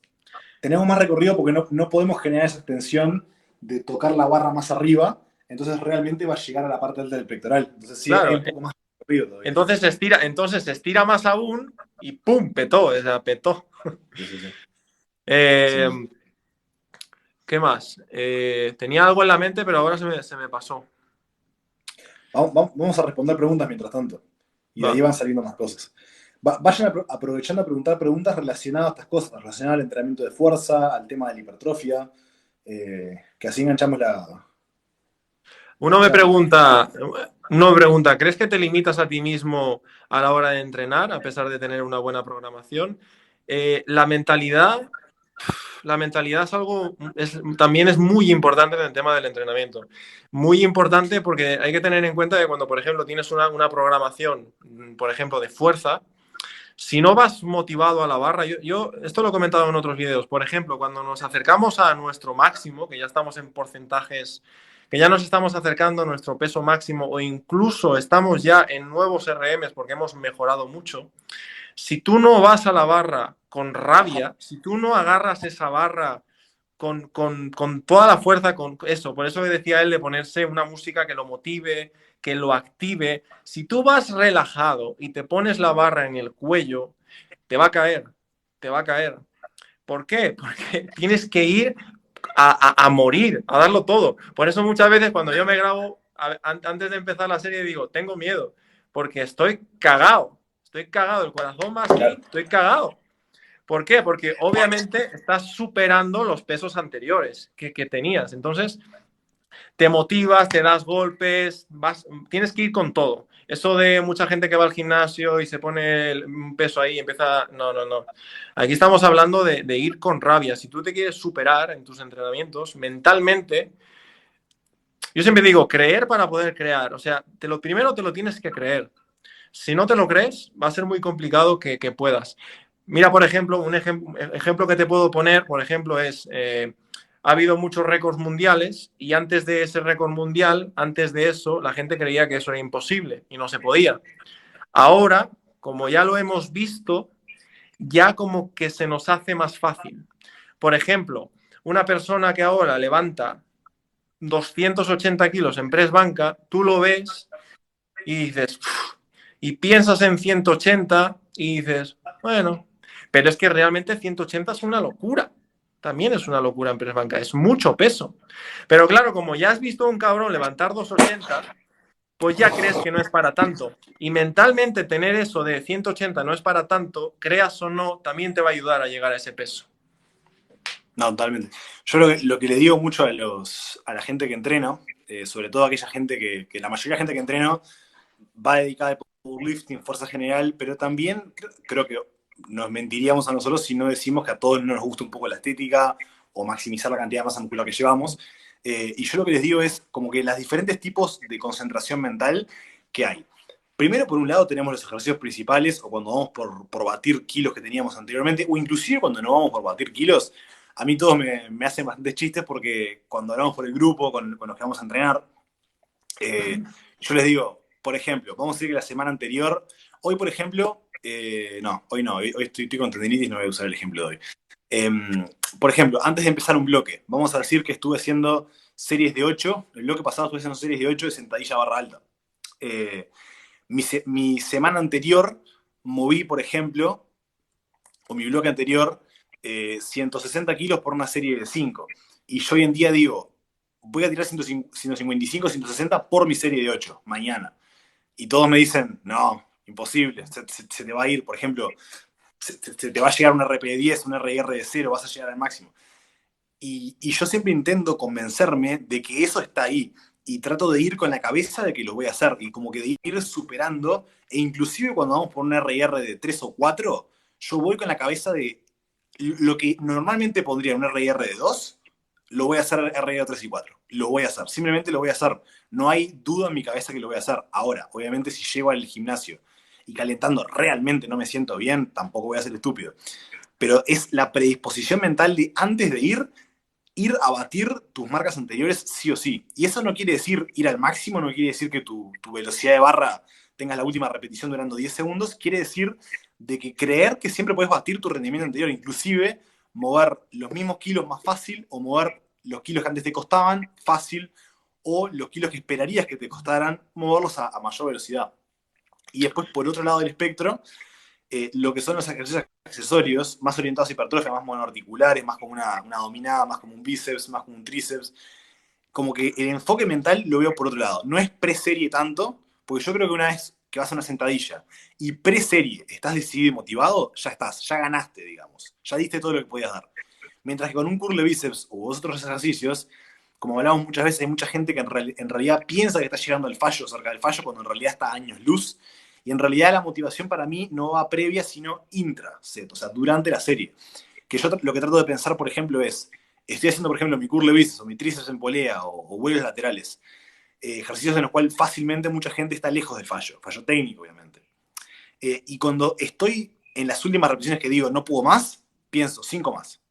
Tenemos más recorrido porque no podemos generar esa extensión de tocar la barra más arriba, entonces realmente va a llegar a la parte alta del pectoral. Entonces sí, hay Claro, un poco más de recorrido todavía. entonces se estira más aún y ¡pum! Petó, o sea, petó. Sí, sí, sí. Eh, Sí. ¿Qué más? Tenía algo en la mente, pero ahora se me pasó. Vamos a responder preguntas mientras tanto. Y de ahí Va. van saliendo más cosas. Vayan aprovechando a preguntar preguntas relacionadas a estas cosas, relacionadas al entrenamiento de fuerza, al tema de la hipertrofia, que así enganchamos la Uno me charla. pregunta, uno me pregunta, ¿crees que te limitas a ti mismo a la hora de entrenar, a pesar de tener una buena programación? La mentalidad, la mentalidad es algo, también es muy importante en el tema del entrenamiento. Muy importante porque hay que tener en cuenta que cuando, por ejemplo, tienes una programación, por ejemplo, de fuerza, si no vas motivado a la barra, yo esto lo he comentado en otros vídeos, por ejemplo, cuando nos acercamos a nuestro máximo, que ya estamos en porcentajes, que ya nos estamos acercando a nuestro peso máximo o incluso estamos ya en nuevos RMs porque hemos mejorado mucho, si tú no vas a la barra con rabia, si tú no agarras esa barra con toda la fuerza, con eso. Por eso decía él de ponerse una música que lo motive, que lo active. Si tú vas relajado y te pones la barra en el cuello, te va a caer, te va a caer. ¿Por qué? Porque tienes que ir a morir, a darlo todo. Por eso muchas veces cuando yo me grabo, antes de empezar la serie, digo, tengo miedo, porque estoy cagado, el corazón va así, Claro. estoy cagado. ¿Por qué? Porque obviamente estás superando los pesos anteriores que tenías. Entonces, te motivas, te das golpes, tienes que ir con todo. Eso de mucha gente que va al gimnasio y se pone un peso ahí y empieza... No, no, no. Aquí estamos hablando de ir con rabia. Si tú te quieres superar en tus entrenamientos mentalmente, yo siempre digo, creer para poder crear. O sea, primero te lo tienes que creer. Si no te lo crees, va a ser muy complicado que puedas. Mira, por ejemplo, un ejemplo que te puedo poner, por ejemplo, ha habido muchos récords mundiales y antes de ese récord mundial, antes de eso, la gente creía que eso era imposible y no se podía. Ahora, como ya lo hemos visto, ya como que se nos hace más fácil. Por ejemplo, una persona que ahora levanta 280 kilos en press banca, tú lo ves y dices, y piensas en 180 y dices, bueno, pero es que realmente 180 es una locura. También es una locura en press banca, es mucho peso. Pero claro, como ya has visto a un cabrón levantar 280, pues ya crees que no es para tanto. Y mentalmente tener eso de 180 no es para tanto, creas o no, también te va a ayudar a llegar a ese peso. No, totalmente. Yo lo que le digo mucho a la gente que entreno, sobre todo a aquella gente que la mayoría de la gente que entreno va dedicada al powerlifting, fuerza general, pero también creo que nos mentiríamos a nosotros si no decimos que a todos no nos gusta un poco la estética o maximizar la cantidad de masa muscular que llevamos. Y yo lo que les digo es como que las diferentes tipos de concentración mental que hay. Primero, por un lado, tenemos los ejercicios principales o cuando vamos por batir kilos que teníamos anteriormente, o inclusive cuando no vamos por batir kilos, a mí todos me hacen bastantes chistes porque cuando hablamos por el grupo, con los que vamos a entrenar, yo les digo, por ejemplo, vamos a decir que la semana anterior, hoy por ejemplo, hoy estoy con tendinitis, no voy a usar el ejemplo de hoy. Por ejemplo, antes de empezar un bloque, vamos a decir que estuve haciendo series de 8, el bloque pasado estuve haciendo series de 8 de sentadilla barra alta. Mi semana anterior moví, por ejemplo, o mi bloque anterior, 160 kilos por una serie de 5. Y yo hoy en día digo, voy a tirar 155, 160 por mi serie de 8 mañana. Y todos me dicen, no, imposible, se te va a ir, por ejemplo, se te va a llegar un RP de 10, un RR de 0, vas a llegar al máximo. Y yo siempre intento convencerme de que eso está ahí. Y trato de ir con la cabeza de que lo voy a hacer. Y como que de ir superando. E inclusive cuando vamos por un RR de 3 o 4, yo voy con la cabeza de lo que normalmente pondría un RR de 2, lo voy a hacer RR de 3 y 4. Lo voy a hacer. Simplemente lo voy a hacer. No hay duda en mi cabeza que lo voy a hacer. Ahora, obviamente si llego al gimnasio y calentando realmente no me siento bien, tampoco voy a ser estúpido. Pero es la predisposición mental de antes de ir ir a batir tus marcas anteriores sí o sí. Y eso no quiere decir ir al máximo, no quiere decir que tu velocidad de barra tengas la última repetición durando 10 segundos, quiere decir de que creer que siempre puedes batir tu rendimiento anterior, inclusive mover los mismos kilos más fácil o mover los kilos que antes te costaban fácil o los kilos que esperarías que te costaran, moverlos a mayor velocidad. Y después, por otro lado del espectro, lo que son los ejercicios accesorios, más orientados a hipertrofia, más monoarticulares, más como una dominada, más como un bíceps, más como un tríceps, como que el enfoque mental lo veo por otro lado. No es pre-serie tanto, porque yo creo que una vez que vas a una sentadilla y pre-serie estás decidido y motivado, ya estás, ya ganaste, digamos. Ya diste todo lo que podías dar. Mientras que con un curl de bíceps u otros ejercicios, como hablamos muchas veces, hay mucha gente que en realidad piensa que está llegando al fallo, cerca del fallo, cuando en realidad está a años luz. Y en realidad la motivación para mí no va previa, sino intra-set, o sea, durante la serie. Que yo lo que trato de pensar, por ejemplo, es, estoy haciendo, por ejemplo, mi curl de bíceps o mi tríceps en polea o vuelos laterales, ejercicios en los cuales fácilmente mucha gente está lejos del fallo técnico, obviamente. Y cuando estoy en las últimas repeticiones que digo, no puedo más, pienso 5 más.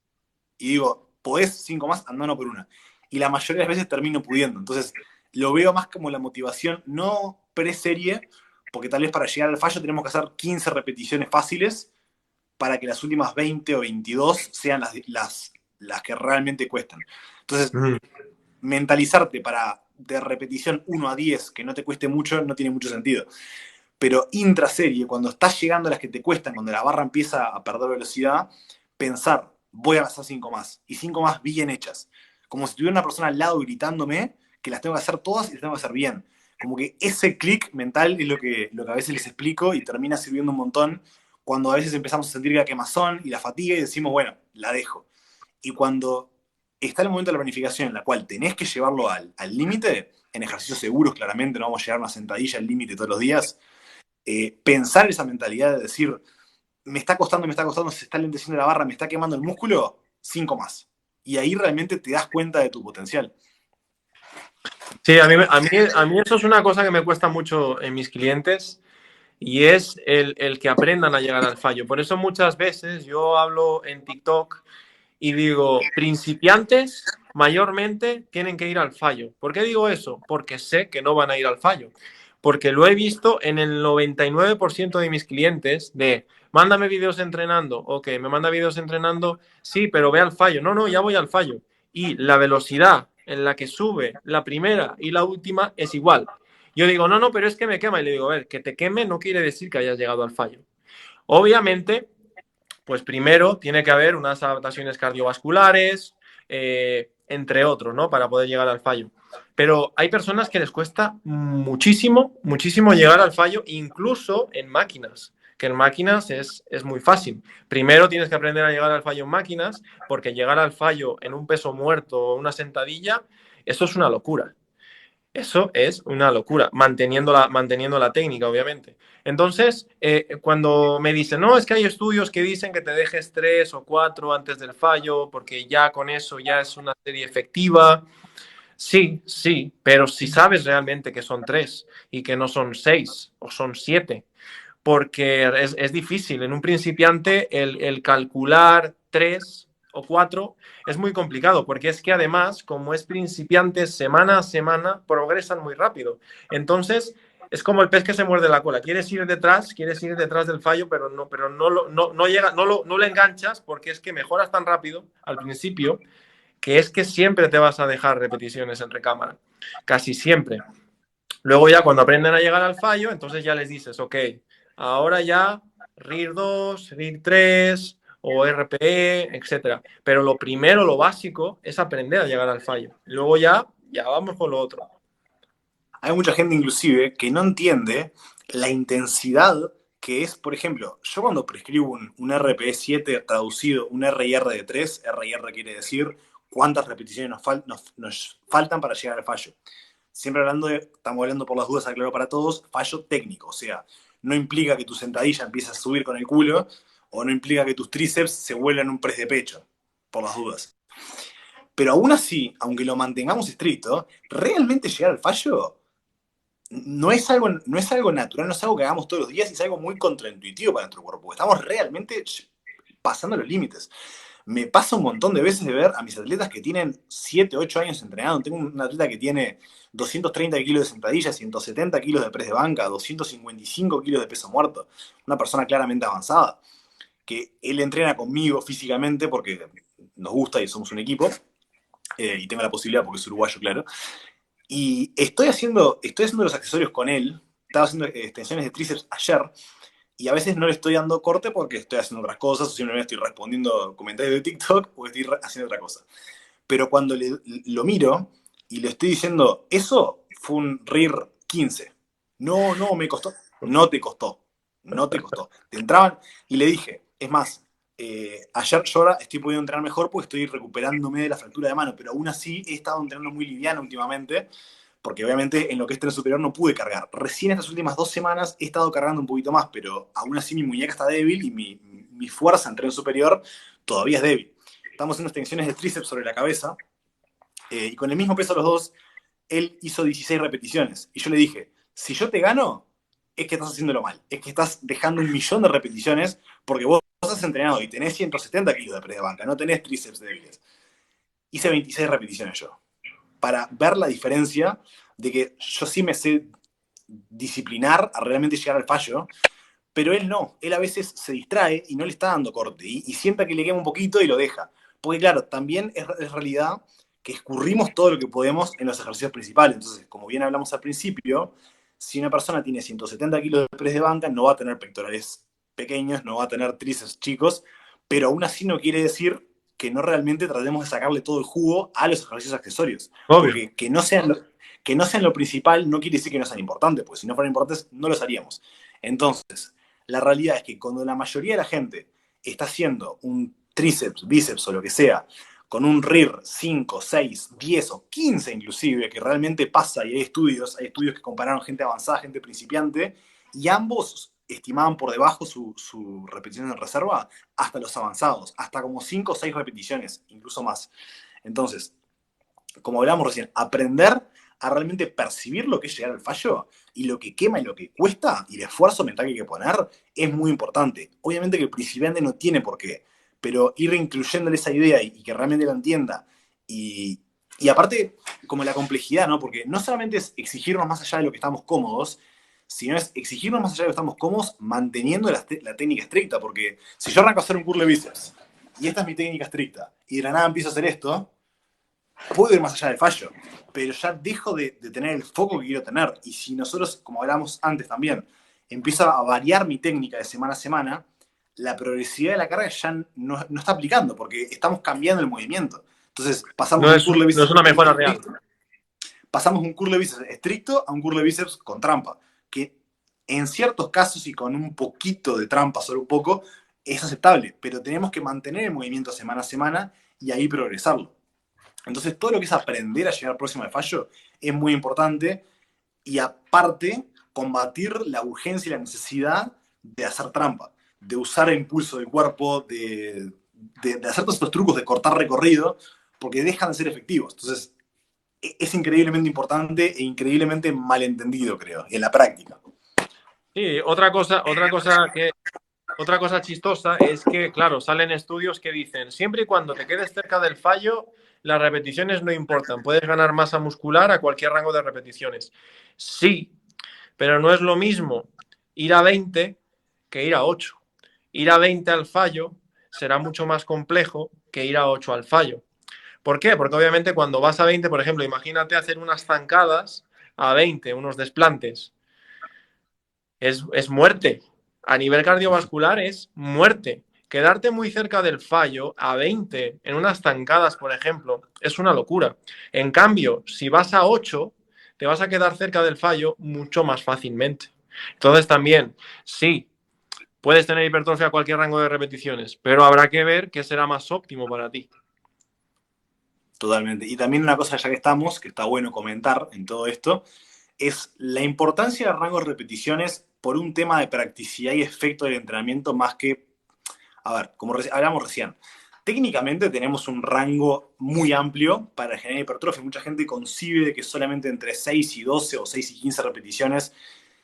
Y digo, podés 5 más, andando por una. Y la mayoría de las veces termino pudiendo. Entonces, lo veo más como la motivación, no pre-serie, porque tal vez para llegar al fallo tenemos que hacer 15 repeticiones fáciles para que las últimas 20 o 22 sean las que realmente cuestan. Entonces, mentalizarte para de repetición 1 a 10 que no te cueste mucho no tiene mucho sentido. Pero intraserie, cuando estás llegando a las que te cuestan, cuando la barra empieza a perder velocidad, pensar, voy a hacer 5 más. Y 5 más bien hechas. Como si tuviera una persona al lado gritándome que las tengo que hacer todas y las tengo que hacer bien. Como que ese clic mental es lo que a veces les explico y termina sirviendo un montón cuando a veces empezamos a sentir la quemazón y la fatiga y decimos, bueno, la dejo. Y cuando está el momento de la planificación en la cual tenés que llevarlo al límite, en ejercicios seguros claramente, no vamos a llegar a una sentadilla al límite todos los días, pensar esa mentalidad de decir, me está costando, se está lenteciendo la barra, me está quemando el músculo, 5 más. Y ahí realmente te das cuenta de tu potencial. Sí, a mí eso es una cosa que me cuesta mucho en mis clientes y es el que aprendan a llegar al fallo. Por eso muchas veces yo hablo en TikTok y digo, principiantes mayormente tienen que ir al fallo. ¿Por qué digo eso? Porque sé que no van a ir al fallo. Porque lo he visto en el 99% de mis clientes de, mándame vídeos entrenando. Ok, me manda vídeos entrenando. Sí, pero ve al fallo. No, no, ya voy al fallo. Y la velocidad en la que sube la primera y la última es igual. Yo digo, no, no, pero es que me quema. Y le digo, a ver, que te queme no quiere decir que hayas llegado al fallo. Obviamente, pues primero tiene que haber unas adaptaciones cardiovasculares, entre otros, ¿no? Para poder llegar al fallo. Pero hay personas que les cuesta muchísimo, muchísimo llegar al fallo, incluso en máquinas, que en máquinas es muy fácil. Primero tienes que aprender a llegar al fallo en máquinas, porque llegar al fallo en un peso muerto o una sentadilla, eso es una locura. Eso es una locura, manteniendo la técnica, obviamente. Entonces, cuando me dicen, no, es que hay estudios que dicen que te dejes 3 o 4 antes del fallo, porque ya con eso ya es una serie efectiva. Sí, sí, pero si sabes realmente que son 3 y que no son 6 o son 7, porque es difícil. En un principiante el calcular 3 o 4 es muy complicado, porque es que además, como es principiante, semana a semana, progresan muy rápido. Entonces, es como el pez que se muerde la cola. Quieres ir detrás del fallo, pero no llega, no lo enganchas, porque es que mejoras tan rápido al principio que es que siempre te vas a dejar repeticiones en recámara. Casi siempre. Luego ya cuando aprenden a llegar al fallo, entonces ya les dices, ok, ahora ya RIR 2, RIR 3 o RPE, etcétera. Pero lo primero, lo básico, es aprender a llegar al fallo. Luego ya vamos con lo otro. Hay mucha gente inclusive que no entiende la intensidad que es, por ejemplo, yo cuando prescribo un RPE 7 traducido, un RIR de 3, RIR quiere decir cuántas repeticiones nos faltan para llegar al fallo. Siempre estamos hablando por las dudas, aclaro para todos, fallo técnico, o sea, no implica que tu sentadilla empiece a subir con el culo o no implica que tus tríceps se vuelvan un press de pecho, por las dudas. Pero aún así, aunque lo mantengamos estricto, realmente llegar al fallo no es algo natural, no es algo que hagamos todos los días y es algo muy contraintuitivo para nuestro cuerpo, porque estamos realmente pasando los límites. me pasa un montón de veces de ver a mis atletas que tienen 7, 8 años entrenando. Tengo un atleta que tiene 230 kilos de sentadilla, 170 kilos de press de banca, 255 kilos de peso muerto. Una persona claramente avanzada, que él entrena conmigo físicamente porque nos gusta y somos un equipo, y tengo la posibilidad porque es uruguayo, claro. Y estoy haciendo los accesorios con él. Estaba haciendo extensiones de tríceps ayer, y a veces no le estoy dando corte porque estoy haciendo otras cosas, o simplemente estoy respondiendo comentarios de TikTok o estoy haciendo otra cosa. Pero cuando lo miro y le estoy diciendo, eso fue un RIR 15. No, me costó. No te costó. Te entraban y le dije, es más, ayer yo ahora estoy pudiendo entrenar mejor porque estoy recuperándome de la fractura de mano, pero aún así he estado entrenando muy liviano últimamente, porque obviamente en lo que es tren superior no pude cargar. Recién estas últimas 2 semanas he estado cargando un poquito más, pero aún así mi muñeca está débil y mi fuerza en tren superior todavía es débil. Estamos haciendo extensiones de tríceps sobre la cabeza, y con el mismo peso los dos, él hizo 16 repeticiones. Y yo le dije, si yo te gano, es que estás haciéndolo mal. Es que estás dejando 1.000.000 de repeticiones porque vos has entrenado y tenés 170 kilos de press de banca, no tenés tríceps débiles. Hice 26 repeticiones yo, para ver la diferencia de que yo sí me sé disciplinar a realmente llegar al fallo, pero él no. Él a veces se distrae y no le está dando corte y sienta que le quema un poquito y lo deja. Porque claro, también es realidad que escurrimos todo lo que podemos en los ejercicios principales. Entonces, como bien hablamos al principio, si una persona tiene 170 kilos de press de banca, no va a tener pectorales pequeños, no va a tener tríceps chicos, pero aún así no quiere decir que no realmente tratemos de sacarle todo el jugo a los ejercicios accesorios. Obvio. Porque que no sean lo principal no quiere decir que no sean importantes, porque si no fueran importantes no los haríamos. Entonces, la realidad es que cuando la mayoría de la gente está haciendo un tríceps, bíceps o lo que sea, con un RIR 5, 6, 10 o 15 inclusive, que realmente pasa, y hay estudios que compararon gente avanzada, gente principiante, y ambos estimaban por debajo su repetición en reserva hasta los avanzados, hasta como 5 o 6 repeticiones, incluso más. Entonces, como hablamos recién, aprender a realmente percibir lo que es llegar al fallo y lo que quema y lo que cuesta y el esfuerzo mental que hay que poner es muy importante. Obviamente que el principiante no tiene por qué, pero ir incluyéndole esa idea y que realmente la entienda. Y aparte, como la complejidad, ¿no? Porque no solamente es exigirnos más allá de lo que estamos cómodos, sino es exigirnos más allá de lo que estamos cómodos manteniendo la técnica estricta. Porque si yo arranco a hacer un curl de bíceps y esta es mi técnica estricta y de la nada empiezo a hacer esto, puedo ir más allá del fallo, pero ya dejo de tener el foco que quiero tener. Y si nosotros, como hablamos antes también, empiezo a variar mi técnica de semana a semana, la progresividad de la carga ya no está aplicando, porque estamos cambiando el movimiento. Entonces, pasamos No un es, curl de no bíceps es una mejora real. estricto, pasamos un curl de bíceps estricto a un curl de bíceps con trampa, que en ciertos casos y con un poquito de trampa, solo un poco, es aceptable, pero tenemos que mantener el movimiento semana a semana y ahí progresarlo. Entonces, todo lo que es aprender a llegar próximo al fallo es muy importante, y aparte, combatir la urgencia y la necesidad de hacer trampa, de usar el impulso del cuerpo, de hacer todos estos trucos de cortar recorrido, porque dejan de ser efectivos. Entonces, es increíblemente importante e increíblemente malentendido, creo, en la práctica. Sí, otra cosa chistosa es que, claro, salen estudios que dicen, siempre y cuando te quedes cerca del fallo, las repeticiones no importan. Puedes ganar masa muscular a cualquier rango de repeticiones. Sí, pero no es lo mismo ir a 20 que ir a 8. Ir a 20 al fallo será mucho más complejo que ir a 8 al fallo. ¿Por qué? Porque obviamente cuando vas a 20, por ejemplo, imagínate hacer unas zancadas a 20, unos desplantes. Es muerte. A nivel cardiovascular es muerte. Quedarte muy cerca del fallo a 20 en unas zancadas, por ejemplo, es una locura. En cambio, si vas a 8, te vas a quedar cerca del fallo mucho más fácilmente. Entonces también, sí, puedes tener hipertrofia a cualquier rango de repeticiones, pero habrá que ver qué será más óptimo para ti. Totalmente. Y también una cosa, ya que estamos, que está bueno comentar en todo esto, es la importancia del rango de repeticiones por un tema de practicidad y efecto del entrenamiento más que, a ver, como hablamos recién, técnicamente tenemos un rango muy amplio para generar hipertrofia. Mucha gente concibe que solamente entre 6 y 12 o 6 y 15 repeticiones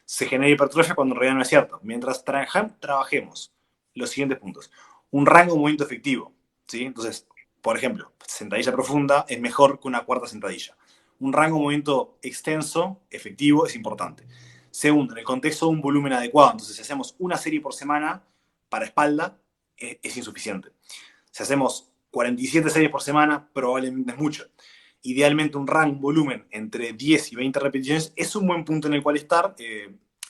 se genera hipertrofia, cuando en realidad no es cierto. Mientras trabajemos los siguientes puntos: un rango de movimiento efectivo, ¿sí? Entonces, por ejemplo, sentadilla profunda es mejor que una cuarta sentadilla. Un rango de movimiento extenso, efectivo, es importante. Segundo, en el contexto de un volumen adecuado. Entonces, si hacemos una serie por semana para espalda, es insuficiente. Si hacemos 47 series por semana, probablemente es mucho. Idealmente un rango, un volumen entre 10 y 20 repeticiones es un buen punto en el cual estar,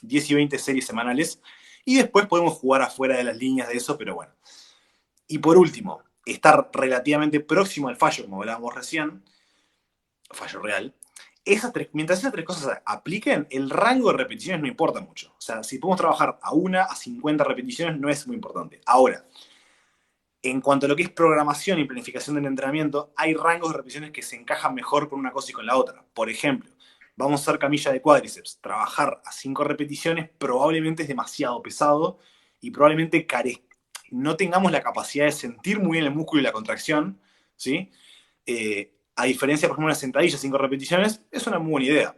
10 y 20 series semanales, y después podemos jugar afuera de las líneas de eso, pero bueno. Y por último, estar relativamente próximo al fallo, como hablábamos recién, fallo real. Mientras esas tres cosas apliquen, el rango de repeticiones no importa mucho. O sea, si podemos trabajar a 1 a 50 repeticiones, no es muy importante. Ahora, en cuanto a lo que es programación y planificación del entrenamiento, hay rangos de repeticiones que se encajan mejor con una cosa y con la otra. Por ejemplo, vamos a hacer camilla de cuádriceps. Trabajar a 5 repeticiones probablemente es demasiado pesado y probablemente no tengamos la capacidad de sentir muy bien el músculo y la contracción, ¿sí? A diferencia, por ejemplo, una sentadilla a 5 repeticiones, es una muy buena idea.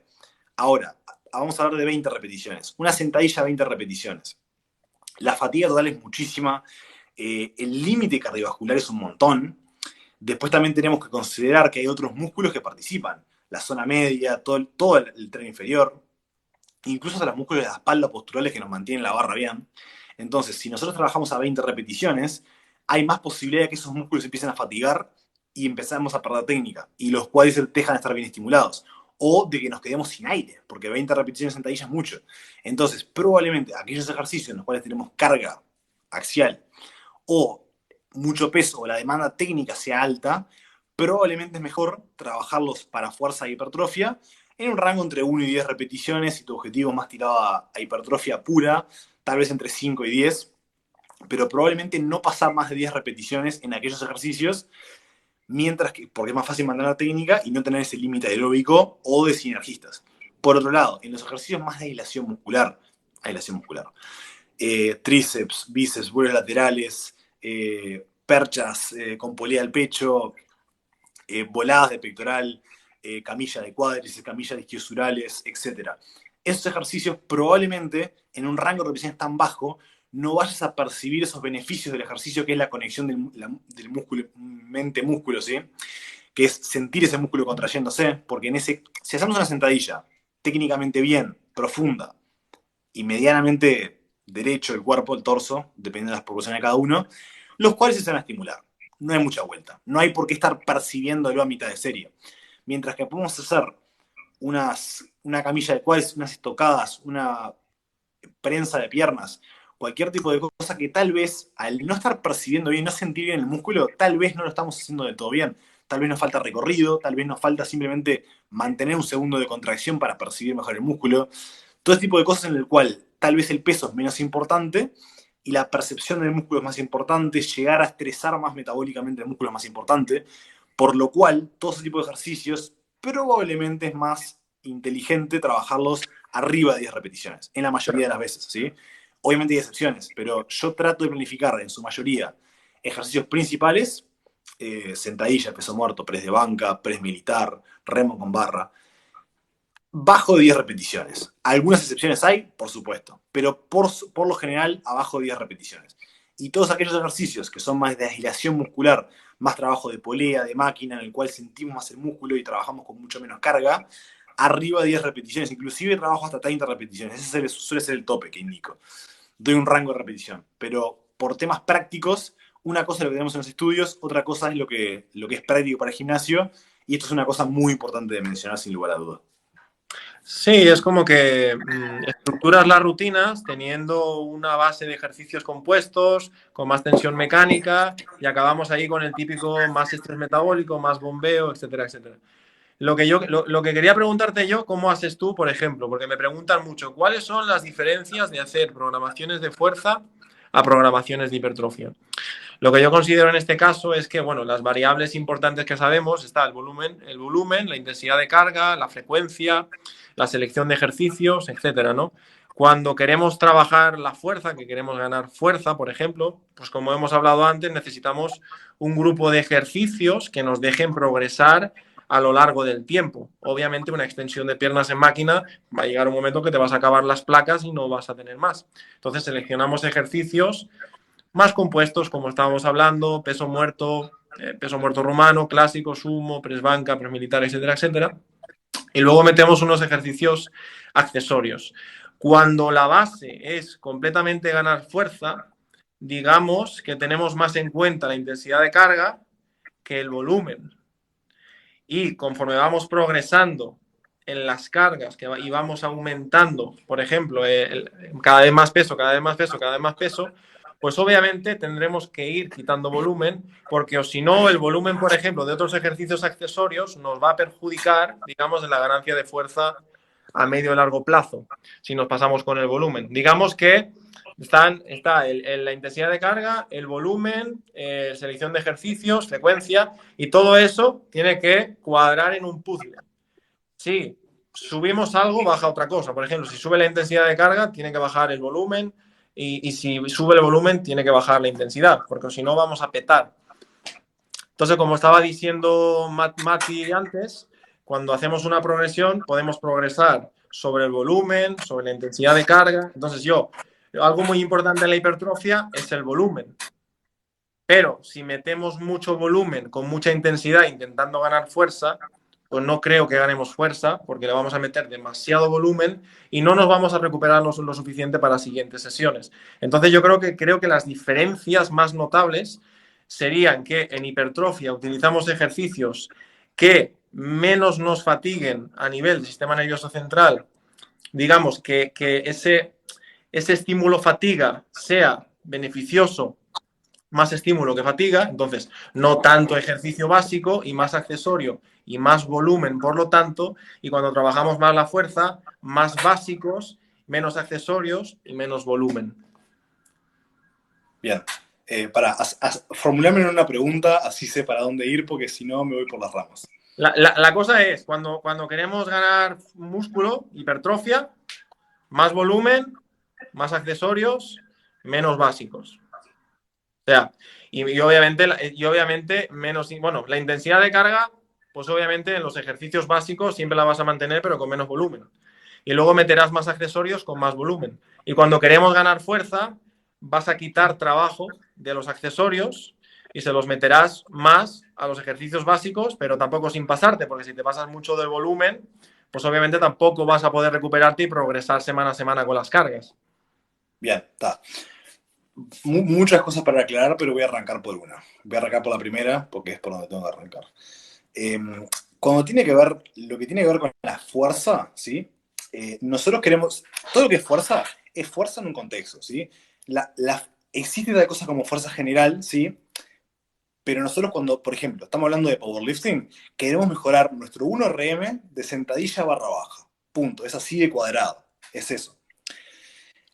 Ahora, vamos a hablar de 20 repeticiones. Una sentadilla a 20 repeticiones. La fatiga total es muchísima. El límite cardiovascular es un montón. Después también tenemos que considerar que hay otros músculos que participan. La zona media, todo el tren inferior, incluso hasta los músculos de la espalda posturales que nos mantienen la barra bien. Entonces, si nosotros trabajamos a 20 repeticiones, hay más posibilidad de que esos músculos empiecen a fatigar y empezamos a perder técnica, y los cuádriceps dejan de estar bien estimulados. O de que nos quedemos sin aire, porque 20 repeticiones en sentadilla es mucho. Entonces, probablemente aquellos ejercicios en los cuales tenemos carga axial o mucho peso o la demanda técnica sea alta, probablemente es mejor trabajarlos para fuerza e hipertrofia en un rango entre 1 y 10 repeticiones, y tu objetivo es más tirado a hipertrofia pura, tal vez entre 5 y 10, pero probablemente no pasar más de 10 repeticiones en aquellos ejercicios, porque es más fácil mantener la técnica y no tener ese límite aeróbico o de sinergistas. Por otro lado, en los ejercicios más de aislación muscular, tríceps, bíceps, vuelos laterales, perchas con polea al pecho, voladas de pectoral, camilla de cuádriceps, camilla de isquiosurales, etc. Esos ejercicios probablemente en un rango de repeticiones tan bajo no vayas a percibir esos beneficios del ejercicio, que es la conexión del músculo, mente-músculo, ¿sí? Que es sentir ese músculo contrayéndose, porque si hacemos una sentadilla técnicamente bien, profunda y medianamente derecho el cuerpo, el torso, dependiendo de las proporciones de cada uno, los cuales se van a estimular. No hay mucha vuelta. No hay por qué estar percibiéndolo a mitad de serie. Mientras que podemos hacer una camilla de cuádriceps, unas estocadas, una prensa de piernas, cualquier tipo de cosa que tal vez, al no estar percibiendo bien, no sentir bien el músculo, tal vez no lo estamos haciendo del todo bien. Tal vez nos falta recorrido, tal vez nos falta simplemente mantener un segundo de contracción para percibir mejor el músculo. Todo ese tipo de cosas en el cual tal vez el peso es menos importante y la percepción del músculo es más importante, llegar a estresar más metabólicamente el músculo es más importante, por lo cual todo ese tipo de ejercicios probablemente es más inteligente trabajarlos arriba de 10 repeticiones, en la mayoría de las veces, ¿sí? Obviamente hay excepciones, pero yo trato de planificar en su mayoría ejercicios principales, sentadilla, peso muerto, press de banca, press militar, remo con barra, bajo de 10 repeticiones. Algunas excepciones hay, por supuesto, pero por lo general abajo de 10 repeticiones. Y todos aquellos ejercicios que son más de aislación muscular, más trabajo de polea, de máquina, en el cual sentimos más el músculo y trabajamos con mucho menos carga, arriba de 10 repeticiones, inclusive trabajo hasta 30 repeticiones. Ese suele ser el tope que indico. Doy un rango de repetición, pero por temas prácticos, una cosa es lo que tenemos en los estudios, otra cosa es lo que es práctico para el gimnasio, y esto es una cosa muy importante de mencionar sin lugar a dudas. Sí, es como que estructuras las rutinas teniendo una base de ejercicios compuestos, con más tensión mecánica, y acabamos ahí con el típico más estrés metabólico, más bombeo, etcétera, etcétera. Lo que quería preguntarte yo, ¿cómo haces tú, por ejemplo? Porque me preguntan mucho, ¿cuáles son las diferencias de hacer programaciones de fuerza a programaciones de hipertrofia? Lo que yo considero en este caso es que, bueno, las variables importantes que sabemos está el volumen, la intensidad de carga, la frecuencia, la selección de ejercicios, etcétera, ¿no? Cuando queremos trabajar la fuerza, que queremos ganar fuerza, por ejemplo, pues como hemos hablado antes, necesitamos un grupo de ejercicios que nos dejen progresar a lo largo del tiempo. Obviamente una extensión de piernas en máquina va a llegar un momento que te vas a acabar las placas y no vas a tener más. Entonces seleccionamos ejercicios más compuestos, como estábamos hablando, peso muerto rumano, clásico, sumo, press banca, press militar, etcétera, etcétera. Y luego metemos unos ejercicios accesorios. Cuando la base es completamente ganar fuerza, digamos que tenemos más en cuenta la intensidad de carga que el volumen. Y conforme vamos progresando en las cargas y vamos aumentando, por ejemplo, cada vez más peso, cada vez más peso, cada vez más peso, pues obviamente tendremos que ir quitando volumen, porque o si no, el volumen, por ejemplo, de otros ejercicios accesorios nos va a perjudicar, digamos, en la ganancia de fuerza a medio y largo plazo, si nos pasamos con el volumen. Digamos que está la intensidad de carga, el volumen, selección de ejercicios, frecuencia, y todo eso tiene que cuadrar en un puzzle. Si subimos algo, baja otra cosa. Por ejemplo, si sube la intensidad de carga, tiene que bajar el volumen, y si sube el volumen, tiene que bajar la intensidad, porque si no vamos a petar. Entonces, como estaba diciendo Mati antes, cuando hacemos una progresión, podemos progresar sobre el volumen, sobre la intensidad de carga. Entonces, algo muy importante en la hipertrofia es el volumen. Pero si metemos mucho volumen con mucha intensidad intentando ganar fuerza, pues no creo que ganemos fuerza, porque le vamos a meter demasiado volumen y no nos vamos a recuperar lo suficiente para las siguientes sesiones. Entonces yo creo que las diferencias más notables serían que en hipertrofia utilizamos ejercicios que menos nos fatiguen a nivel del sistema nervioso central, digamos que ese estímulo fatiga sea beneficioso, más estímulo que fatiga, entonces no tanto ejercicio básico y más accesorio y más volumen, por lo tanto, y cuando trabajamos más la fuerza, más básicos, menos accesorios y menos volumen. Bien. Formularme una pregunta, así sé para dónde ir, porque si no me voy por las ramas. La cosa es, cuando queremos ganar músculo, hipertrofia, más volumen, más accesorios, menos básicos. O sea, y obviamente menos, bueno, la intensidad de carga, pues obviamente en los ejercicios básicos siempre la vas a mantener, pero con menos volumen. Y luego meterás más accesorios con más volumen. Y cuando queremos ganar fuerza, vas a quitar trabajo de los accesorios y se los meterás más a los ejercicios básicos, pero tampoco sin pasarte, porque si te pasas mucho del volumen, pues obviamente tampoco vas a poder recuperarte y progresar semana a semana con las cargas. Bien, está. Muchas cosas para aclarar, pero voy a arrancar por una. Voy a arrancar por la primera, porque es por donde tengo que arrancar. Cuando tiene que ver, lo que tiene que ver con la fuerza, ¿sí? Nosotros queremos, todo lo que es fuerza en un contexto, ¿sí? Existe tal cosa como fuerza general, ¿sí? Pero nosotros cuando, por ejemplo, estamos hablando de powerlifting, queremos mejorar nuestro 1RM de sentadilla barra baja. Punto. Es así de cuadrado. Es eso.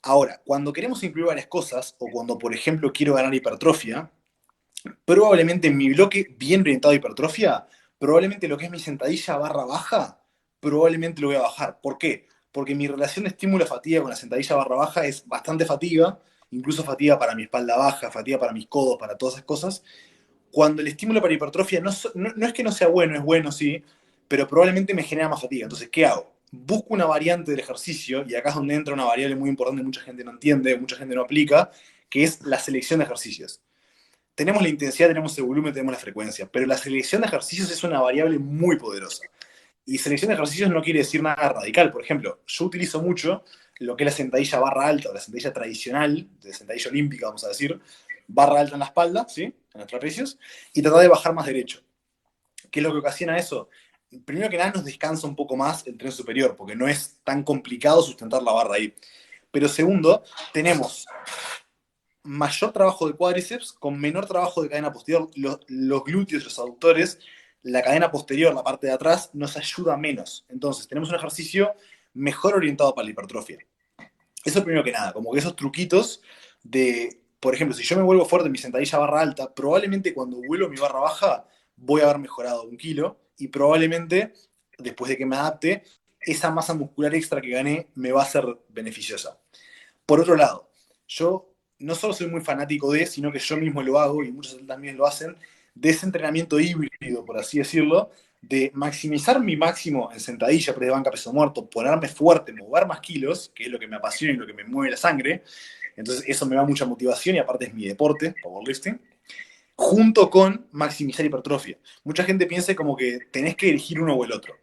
Ahora, cuando queremos incluir varias cosas, o cuando, por ejemplo, quiero ganar hipertrofia, probablemente en mi bloque bien orientado a hipertrofia, probablemente lo que es mi sentadilla barra baja, probablemente lo voy a bajar. ¿Por qué? Porque mi relación de estímulo-fatiga con la sentadilla barra baja es bastante fatiga, incluso fatiga para mi espalda baja, fatiga para mis codos, para todas esas cosas. Cuando el estímulo para hipertrofia no es que no sea bueno, es bueno, sí, pero probablemente me genera más fatiga. Entonces, ¿qué hago? Busco una variante del ejercicio, y acá es donde entra una variable muy importante que mucha gente no entiende, mucha gente no aplica, que es la selección de ejercicios. Tenemos la intensidad, tenemos el volumen, tenemos la frecuencia, pero la selección de ejercicios es una variable muy poderosa. Y selección de ejercicios no quiere decir nada radical. Por ejemplo, yo utilizo mucho lo que es la sentadilla barra alta, o la sentadilla tradicional, de sentadilla olímpica, vamos a decir, barra alta en la espalda, ¿sí? En los trapecios, y tratar de bajar más derecho. ¿Qué es lo que ocasiona eso? Primero que nada nos descansa un poco más el tren superior, porque no es tan complicado sustentar la barra ahí. Pero segundo, tenemos mayor trabajo de cuádriceps con menor trabajo de cadena posterior. Los glúteos, los aductores, la cadena posterior, la parte de atrás, nos ayuda menos. Entonces, tenemos un ejercicio mejor orientado para la hipertrofia. Eso primero que nada, como que esos truquitos de, por ejemplo, si yo me vuelvo fuerte en mi sentadilla barra alta, probablemente cuando vuelvo mi barra baja voy a haber mejorado 1 kilo y probablemente, después de que me adapte, esa masa muscular extra que gané me va a ser beneficiosa. Por otro lado, yo no solo soy muy fanático de, sino que yo mismo lo hago, y muchos también lo hacen, de ese entrenamiento híbrido, por así decirlo, de maximizar mi máximo en sentadilla, press de banca, peso muerto, ponerme fuerte, mover más kilos, que es lo que me apasiona y lo que me mueve la sangre, Entonces eso me da mucha motivación y aparte es mi deporte, powerlifting, junto con maximizar hipertrofia. Mucha gente piensa como que tenés que elegir uno o el otro,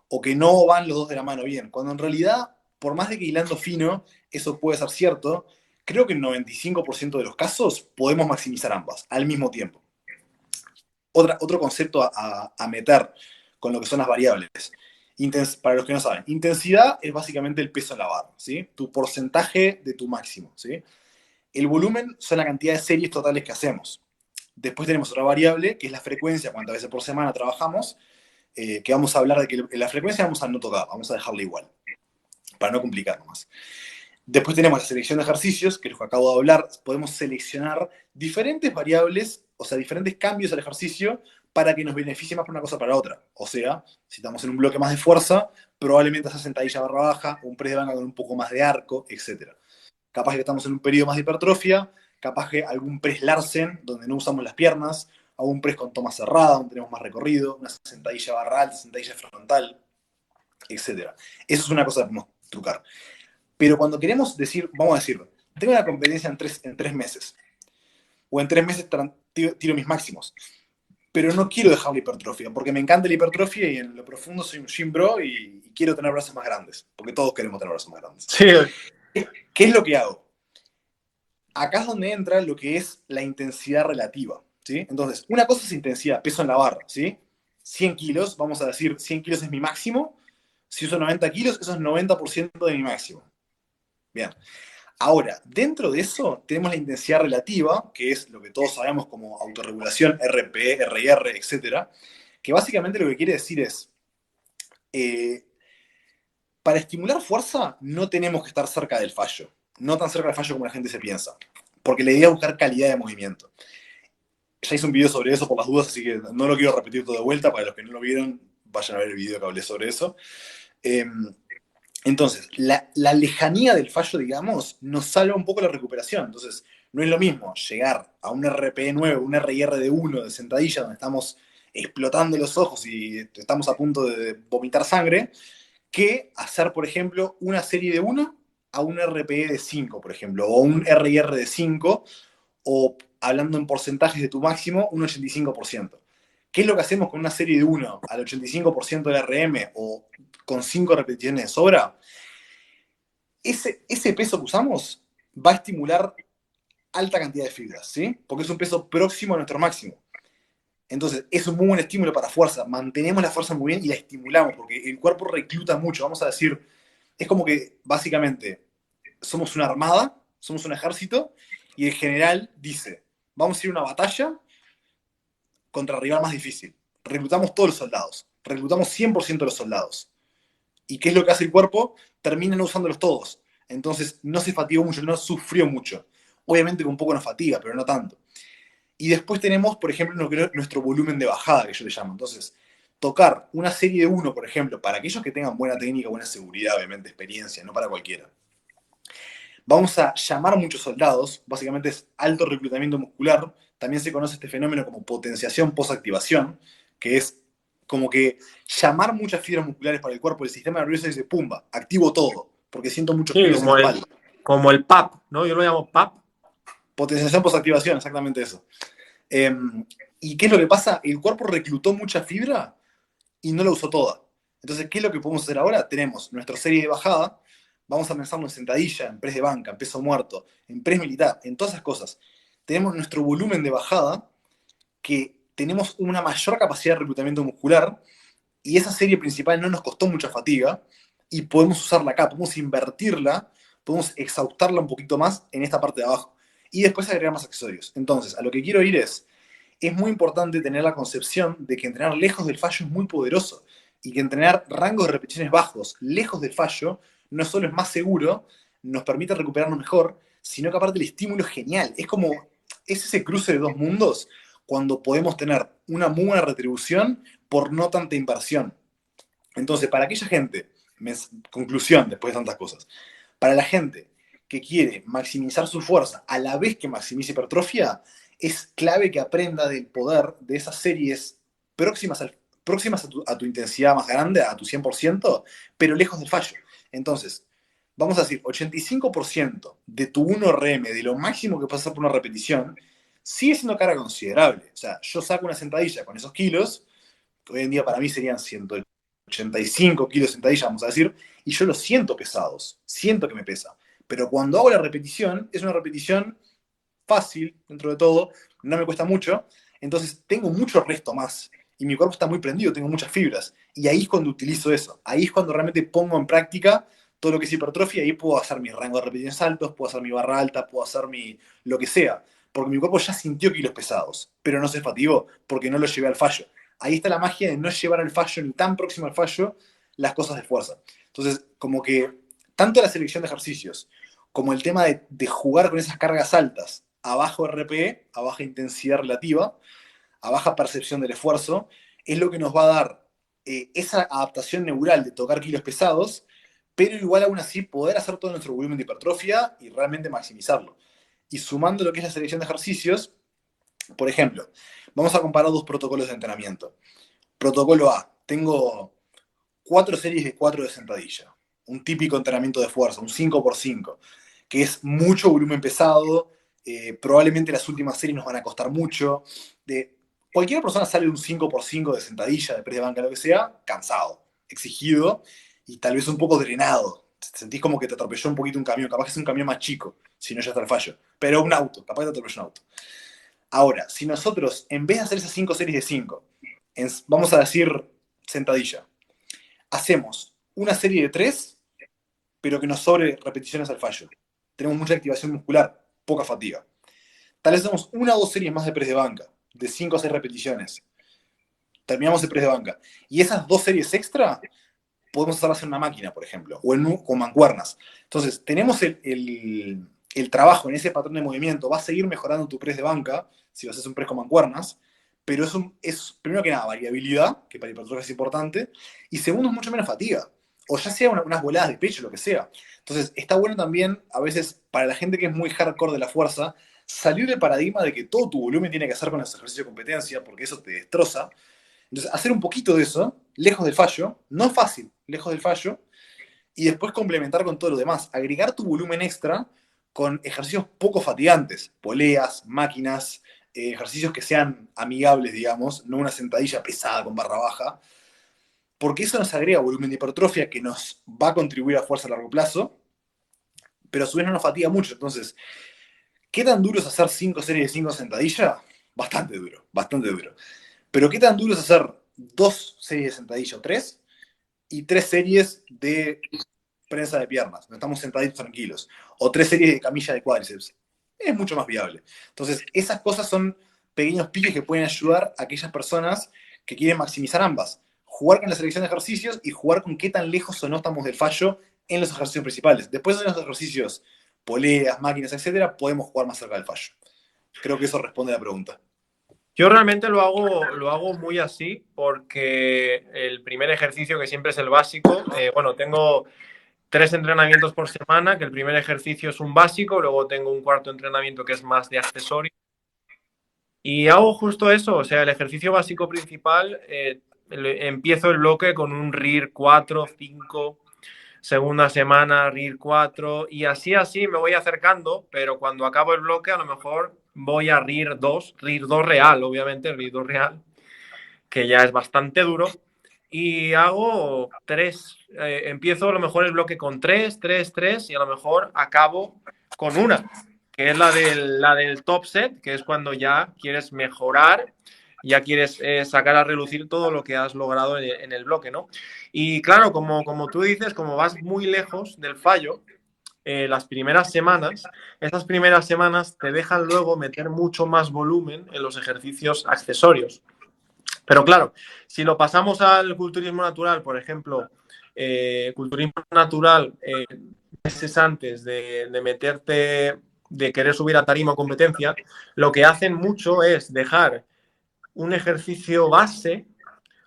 o que no van los dos de la mano bien, cuando en realidad, por más de que hilando fino, eso puede ser cierto, creo que en 95% de los casos podemos maximizar ambas al mismo tiempo. Otro concepto a meter con lo que son las variables. Para los que no saben, intensidad es básicamente el peso en la barra, ¿sí? Tu porcentaje de tu máximo, ¿sí? El volumen son la cantidad de series totales que hacemos. Después tenemos otra variable, que es la frecuencia, cuántas veces por semana trabajamos, que vamos a hablar de que la frecuencia vamos a no tocar, vamos a dejarla igual, para no complicarnos más. Después tenemos la selección de ejercicios, que es lo que acabo de hablar. Podemos seleccionar diferentes variables, o sea, diferentes cambios al ejercicio para que nos beneficie más para una cosa o para otra. O sea, si estamos en un bloque más de fuerza, probablemente esa sentadilla barra baja, un press de banca con un poco más de arco, etc. Capaz que estamos en un periodo más de hipertrofia, capaz que algún press Larsen, donde no usamos las piernas, o un press con toma cerrada, donde tenemos más recorrido, una sentadilla barra alta, sentadilla frontal, etc. Eso es una cosa que podemos trucar. Pero cuando queremos decir, vamos a decirlo, tengo una competencia en 3 meses, o en 3 meses tiro mis máximos, pero no quiero dejar la hipertrofia, porque me encanta la hipertrofia y en lo profundo soy un gym bro y quiero tener brazos más grandes, porque todos queremos tener brazos más grandes. Sí. ¿Qué es lo que hago? Acá es donde entra lo que es la intensidad relativa, ¿sí? Entonces, una cosa es intensidad, peso en la barra, ¿sí? 100 kilos, vamos a decir, 100 kilos es mi máximo. Si uso 90 kilos, eso es 90% de mi máximo. Bien. Ahora, dentro de eso tenemos la intensidad relativa, que es lo que todos sabemos como autorregulación, RP, RIR, etc. Que básicamente lo que quiere decir es, para estimular fuerza no tenemos que estar cerca del fallo. No tan cerca del fallo como la gente se piensa. Porque la idea es buscar calidad de movimiento. Ya hice un video sobre eso por las dudas, así que no lo quiero repetir todo de vuelta. Para los que no lo vieron, vayan a ver el video que hablé sobre eso. Entonces, la lejanía del fallo, digamos, nos salva un poco la recuperación. Entonces, no es lo mismo llegar a un RPE 9, un RIR de 1 de sentadilla, donde estamos explotando los ojos y estamos a punto de vomitar sangre, que hacer, por ejemplo, una serie de 1 a un RPE de 5, por ejemplo, o un RIR de 5, o hablando en porcentajes de tu máximo, un 85%. ¿Qué es lo que hacemos con una serie de 1 al 85% del RM o con 5 repeticiones de sobra? Ese peso que usamos va a estimular alta cantidad de fibras, ¿sí? Porque es un peso próximo a nuestro máximo. Entonces, es un muy buen estímulo para fuerza. Mantenemos la fuerza muy bien y la estimulamos, porque el cuerpo recluta mucho. Vamos a decir, es como que básicamente somos una armada, somos un ejército, y el general dice, vamos a ir a una batalla contra el rival más difícil. Reclutamos todos los soldados, reclutamos 100% de los soldados. ¿Y qué es lo que hace el cuerpo? Termina no usándolos todos. Entonces no se fatigó mucho, no sufrió mucho. Obviamente con un poco nos fatiga, pero no tanto. Y después tenemos, por ejemplo, nuestro volumen de bajada, que yo le llamo. Entonces, tocar una serie de 1, por ejemplo, para aquellos que tengan buena técnica, buena seguridad, obviamente, experiencia, no para cualquiera. Vamos a llamar muchos soldados, básicamente es alto reclutamiento muscular. También se conoce este fenómeno como potenciación posactivación, que es como que llamar muchas fibras musculares para el cuerpo, el sistema nervioso dice, pumba, activo todo, porque siento muchos kilos en la espalda. Como el PAP, ¿no? Yo lo llamo PAP. Potenciación posactivación, exactamente eso. ¿Y qué es lo que pasa? El cuerpo reclutó mucha fibra y no la usó toda. Entonces, ¿qué es lo que podemos hacer ahora? Tenemos nuestra serie de bajada, vamos a pensarlo en sentadilla, en press de banca, en peso muerto, en press militar, en todas esas cosas. Tenemos nuestro volumen de bajada, que tenemos una mayor capacidad de reclutamiento muscular, y esa serie principal no nos costó mucha fatiga, y podemos usarla acá, podemos invertirla, podemos exhaustarla un poquito más en esta parte de abajo, y después agregar más accesorios. Entonces, a lo que quiero ir es muy importante tener la concepción de que entrenar lejos del fallo es muy poderoso, y que entrenar rangos de repeticiones bajos, lejos del fallo, no solo es más seguro, nos permite recuperarnos mejor, sino que aparte el estímulo es genial. Es ese cruce de dos mundos cuando podemos tener una muy buena retribución por no tanta inversión. Entonces, para aquella gente, conclusión después de tantas cosas, para la gente que quiere maximizar su fuerza a la vez que maximiza hipertrofia, es clave que aprenda del poder de esas series próximas a tu intensidad más grande, a tu 100%, pero lejos del fallo. Entonces, vamos a decir, 85% de tu 1RM, de lo máximo que puedes hacer por una repetición, sigue siendo carga considerable. O sea, yo saco una sentadilla con esos kilos, que hoy en día para mí serían 185 kilos de sentadilla, vamos a decir, y yo los siento pesados, siento que me pesa. Pero cuando hago la repetición, es una repetición fácil, dentro de todo, no me cuesta mucho, entonces tengo mucho resto más. Y mi cuerpo está muy prendido, tengo muchas fibras. Y ahí es cuando utilizo eso. Ahí es cuando realmente pongo en práctica todo lo que es hipertrofia. Ahí puedo hacer mi rango de repeticiones altos, puedo hacer mi barra alta, puedo hacer lo que sea. Porque mi cuerpo ya sintió kilos pesados, pero no se fatigó porque no lo llevé al fallo. Ahí está la magia de no llevar al fallo ni tan próximo al fallo las cosas de fuerza. Entonces, como que tanto la selección de ejercicios como el tema de jugar con esas cargas altas a bajo RPE, a baja intensidad relativa, a baja percepción del esfuerzo, es lo que nos va a dar esa adaptación neural de tocar kilos pesados, pero igual aún así poder hacer todo nuestro volumen de hipertrofia y realmente maximizarlo. Y sumando lo que es la selección de ejercicios, por ejemplo, vamos a comparar dos protocolos de entrenamiento. Protocolo A, tengo 4 series de 4 de sentadilla, un típico entrenamiento de fuerza, un 5x5, que es mucho volumen pesado, probablemente las últimas series nos van a costar mucho. Cualquier persona sale de un 5x5 de sentadilla, de press de banca, lo que sea, cansado, exigido y tal vez un poco drenado. Sentís como que te atropelló un poquito un camión, capaz que es un camión más chico, si no ya está el fallo, pero un auto, capaz que te atropelló un auto. Ahora, si nosotros, en vez de hacer esas 5 series de 5, vamos a decir sentadilla, hacemos una serie de 3, pero que nos sobre repeticiones al fallo. Tenemos mucha activación muscular, poca fatiga. Tal vez hacemos una o dos series más de press de banca, de 5 a 6 repeticiones. Terminamos el press de banca. Y esas 2 series extra podemos hacer en una máquina, por ejemplo, o con mancuernas. Entonces, tenemos el trabajo en ese patrón de movimiento. Va a seguir mejorando tu press de banca si vas a hacer un press con mancuernas, pero es primero que nada variabilidad, que para hipertrofia es importante, y segundo es mucho menos fatiga, o ya sea unas voladas de pecho, lo que sea. Entonces está bueno también, a veces, para la gente que es muy hardcore de la fuerza, salir del paradigma de que todo tu volumen tiene que hacer con los ejercicios de competencia, porque eso te destroza. Entonces hacer un poquito de eso, lejos del fallo, no es fácil, lejos del fallo, y después complementar con todo lo demás, agregar tu volumen extra con ejercicios poco fatigantes, poleas, máquinas, ejercicios que sean amigables, digamos, no una sentadilla pesada con barra baja, porque eso nos agrega volumen de hipertrofia que nos va a contribuir a fuerza a largo plazo, pero a su vez no nos fatiga mucho. Entonces, ¿qué tan duro es hacer 5 series de 5 sentadilla? Bastante duro, bastante duro. Pero ¿qué tan duro es hacer 2 series de sentadilla o 3 y 3 series de prensa de piernas, no estamos sentaditos tranquilos, o 3 series de camilla de cuádriceps? Es mucho más viable. Entonces, esas cosas son pequeños piques que pueden ayudar a aquellas personas que quieren maximizar ambas. Jugar con la selección de ejercicios y jugar con qué tan lejos o no estamos del fallo en los ejercicios principales. Después de los ejercicios, poleas, máquinas, etcétera, podemos jugar más cerca del fallo. Creo que eso responde a la pregunta. Yo realmente lo hago muy así porque el primer ejercicio, que siempre es el básico, bueno, tengo 3 entrenamientos por semana, que el primer ejercicio es un básico, luego tengo un cuarto entrenamiento que es más de accesorio. Y hago justo eso, o sea, el ejercicio básico principal, empiezo el bloque con un RIR 4, 5, segunda semana RIR 4 y así me voy acercando, pero cuando acabo el bloque a lo mejor voy a RIR 2 real, obviamente, RIR 2 real, que ya es bastante duro, y hago 3, empiezo a lo mejor el bloque con 3, 3, 3 y a lo mejor acabo con una, que es la del top set, que es cuando ya quieres mejorar, ya quieres sacar a relucir todo lo que has logrado en el bloque, ¿no? Y claro, como tú dices, como vas muy lejos del fallo, esas primeras semanas te dejan luego meter mucho más volumen en los ejercicios accesorios. Pero claro, si lo pasamos al culturismo natural, por ejemplo, culturismo natural, meses antes de meterte, de querer subir a tarima o competencia, lo que hacen mucho es dejar un ejercicio base,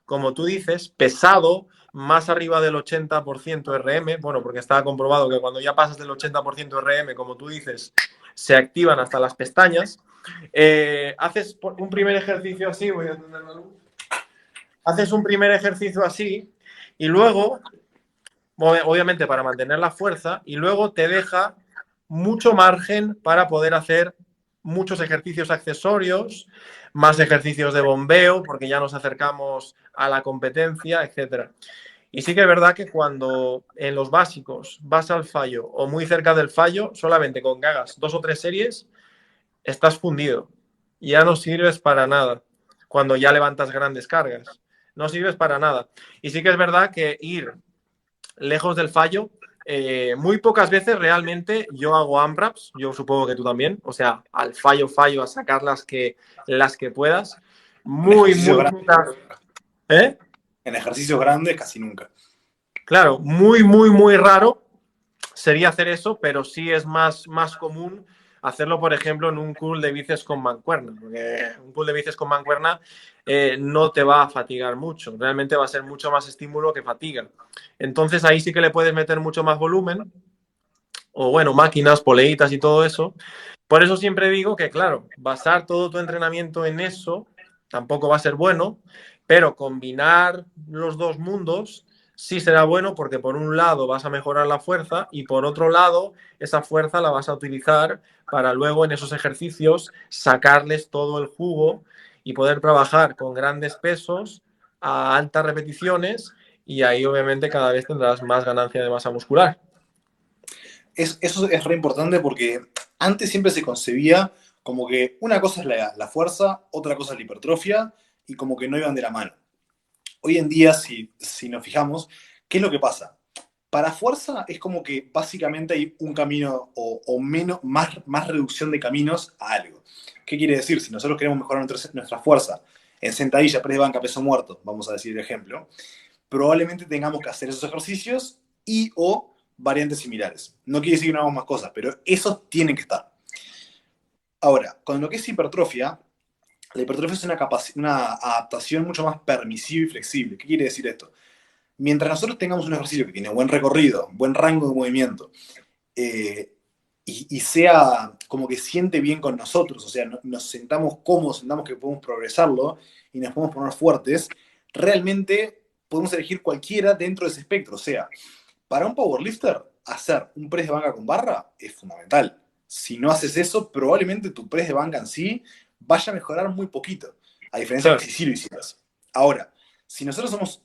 como tú dices, pesado, más arriba del 80% RM, bueno, porque está comprobado que cuando ya pasas del 80% RM, como tú dices, se activan hasta las pestañas. Haces un primer ejercicio así, voy a encender la luz. Haces un primer ejercicio así y luego obviamente para mantener la fuerza, y luego te deja mucho margen para poder hacer muchos ejercicios accesorios, más ejercicios de bombeo, porque ya nos acercamos a la competencia, etcétera. Y sí que es verdad que cuando en los básicos vas al fallo o muy cerca del fallo, solamente con que hagas 2 o 3 series, estás fundido. Ya no sirves para nada cuando ya levantas grandes cargas. No sirves para nada. Y sí que es verdad que ir lejos del fallo, muy pocas veces realmente yo hago AMRAPs, yo supongo que tú también, o sea, al fallo, a sacar las que puedas. En Muy, ejercicios muy grandes, pocas. ¿Eh? en ejercicios grandes casi nunca. Claro, muy, muy, muy raro sería hacer eso, pero sí es más común hacerlo, por ejemplo, en un curl de bíceps con mancuerna, porque un curl de bíceps con mancuerna no te va a fatigar mucho, realmente va a ser mucho más estímulo que fatiga. Entonces ahí sí que le puedes meter mucho más volumen, o bueno, máquinas, poleitas y todo eso. Por eso siempre digo que, claro, basar todo tu entrenamiento en eso tampoco va a ser bueno, pero combinar los dos mundos sí será bueno porque por un lado vas a mejorar la fuerza y por otro lado esa fuerza la vas a utilizar para luego en esos ejercicios sacarles todo el jugo y poder trabajar con grandes pesos a altas repeticiones y ahí obviamente cada vez tendrás más ganancia de masa muscular. Eso es re importante porque antes siempre se concebía como que una cosa es la fuerza, otra cosa es la hipertrofia, y como que no iban de la mano. Hoy en día, si nos fijamos, ¿qué es lo que pasa? Para fuerza es como que básicamente hay un camino o menos, más reducción de caminos a algo. ¿Qué quiere decir? Si nosotros queremos mejorar nuestra fuerza en sentadilla, press de banca, peso muerto, vamos a decir el ejemplo, probablemente tengamos que hacer esos ejercicios y o variantes similares. No quiere decir que no hagamos más cosas, pero esos tienen que estar. Ahora, con lo que es hipertrofia, la hipertrofia es una adaptación mucho más permisiva y flexible. ¿Qué quiere decir esto? Mientras nosotros tengamos un ejercicio que tiene buen recorrido, buen rango de movimiento, eh, y sea como que siente bien con nosotros, o sea, nos sentamos cómodos, sentamos que podemos progresarlo y nos podemos poner fuertes, realmente podemos elegir cualquiera dentro de ese espectro. O sea, para un powerlifter, hacer un press de banca con barra es fundamental. Si no haces eso, probablemente tu press de banca en sí vaya a mejorar muy poquito, a diferencia de que Claro. si sí lo hicieras. Ahora, si nosotros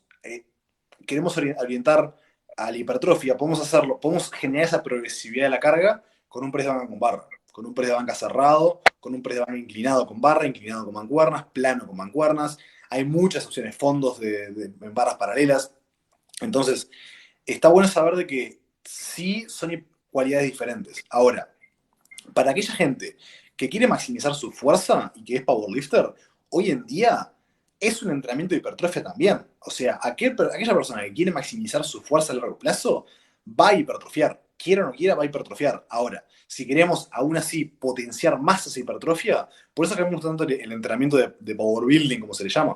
queremos orientar a la hipertrofia, podemos hacerlo, podemos generar esa progresividad de la carga con un press de banca con barra, con un press de banca cerrado, con un press de banca inclinado con barra, inclinado con mancuernas, plano con mancuernas. Hay muchas opciones, fondos en barras paralelas. Entonces, está bueno saber de que sí son cualidades diferentes. Ahora, para aquella gente que quiere maximizar su fuerza y que es powerlifter, hoy en día es un entrenamiento de hipertrofia también. O sea, aquella persona que quiere maximizar su fuerza a largo plazo va a hipertrofiar. Quiera o no quiera, va a hipertrofiar. Ahora, si queremos aún así potenciar más esa hipertrofia, por eso que me gusta tanto el entrenamiento de power building, como se le llama.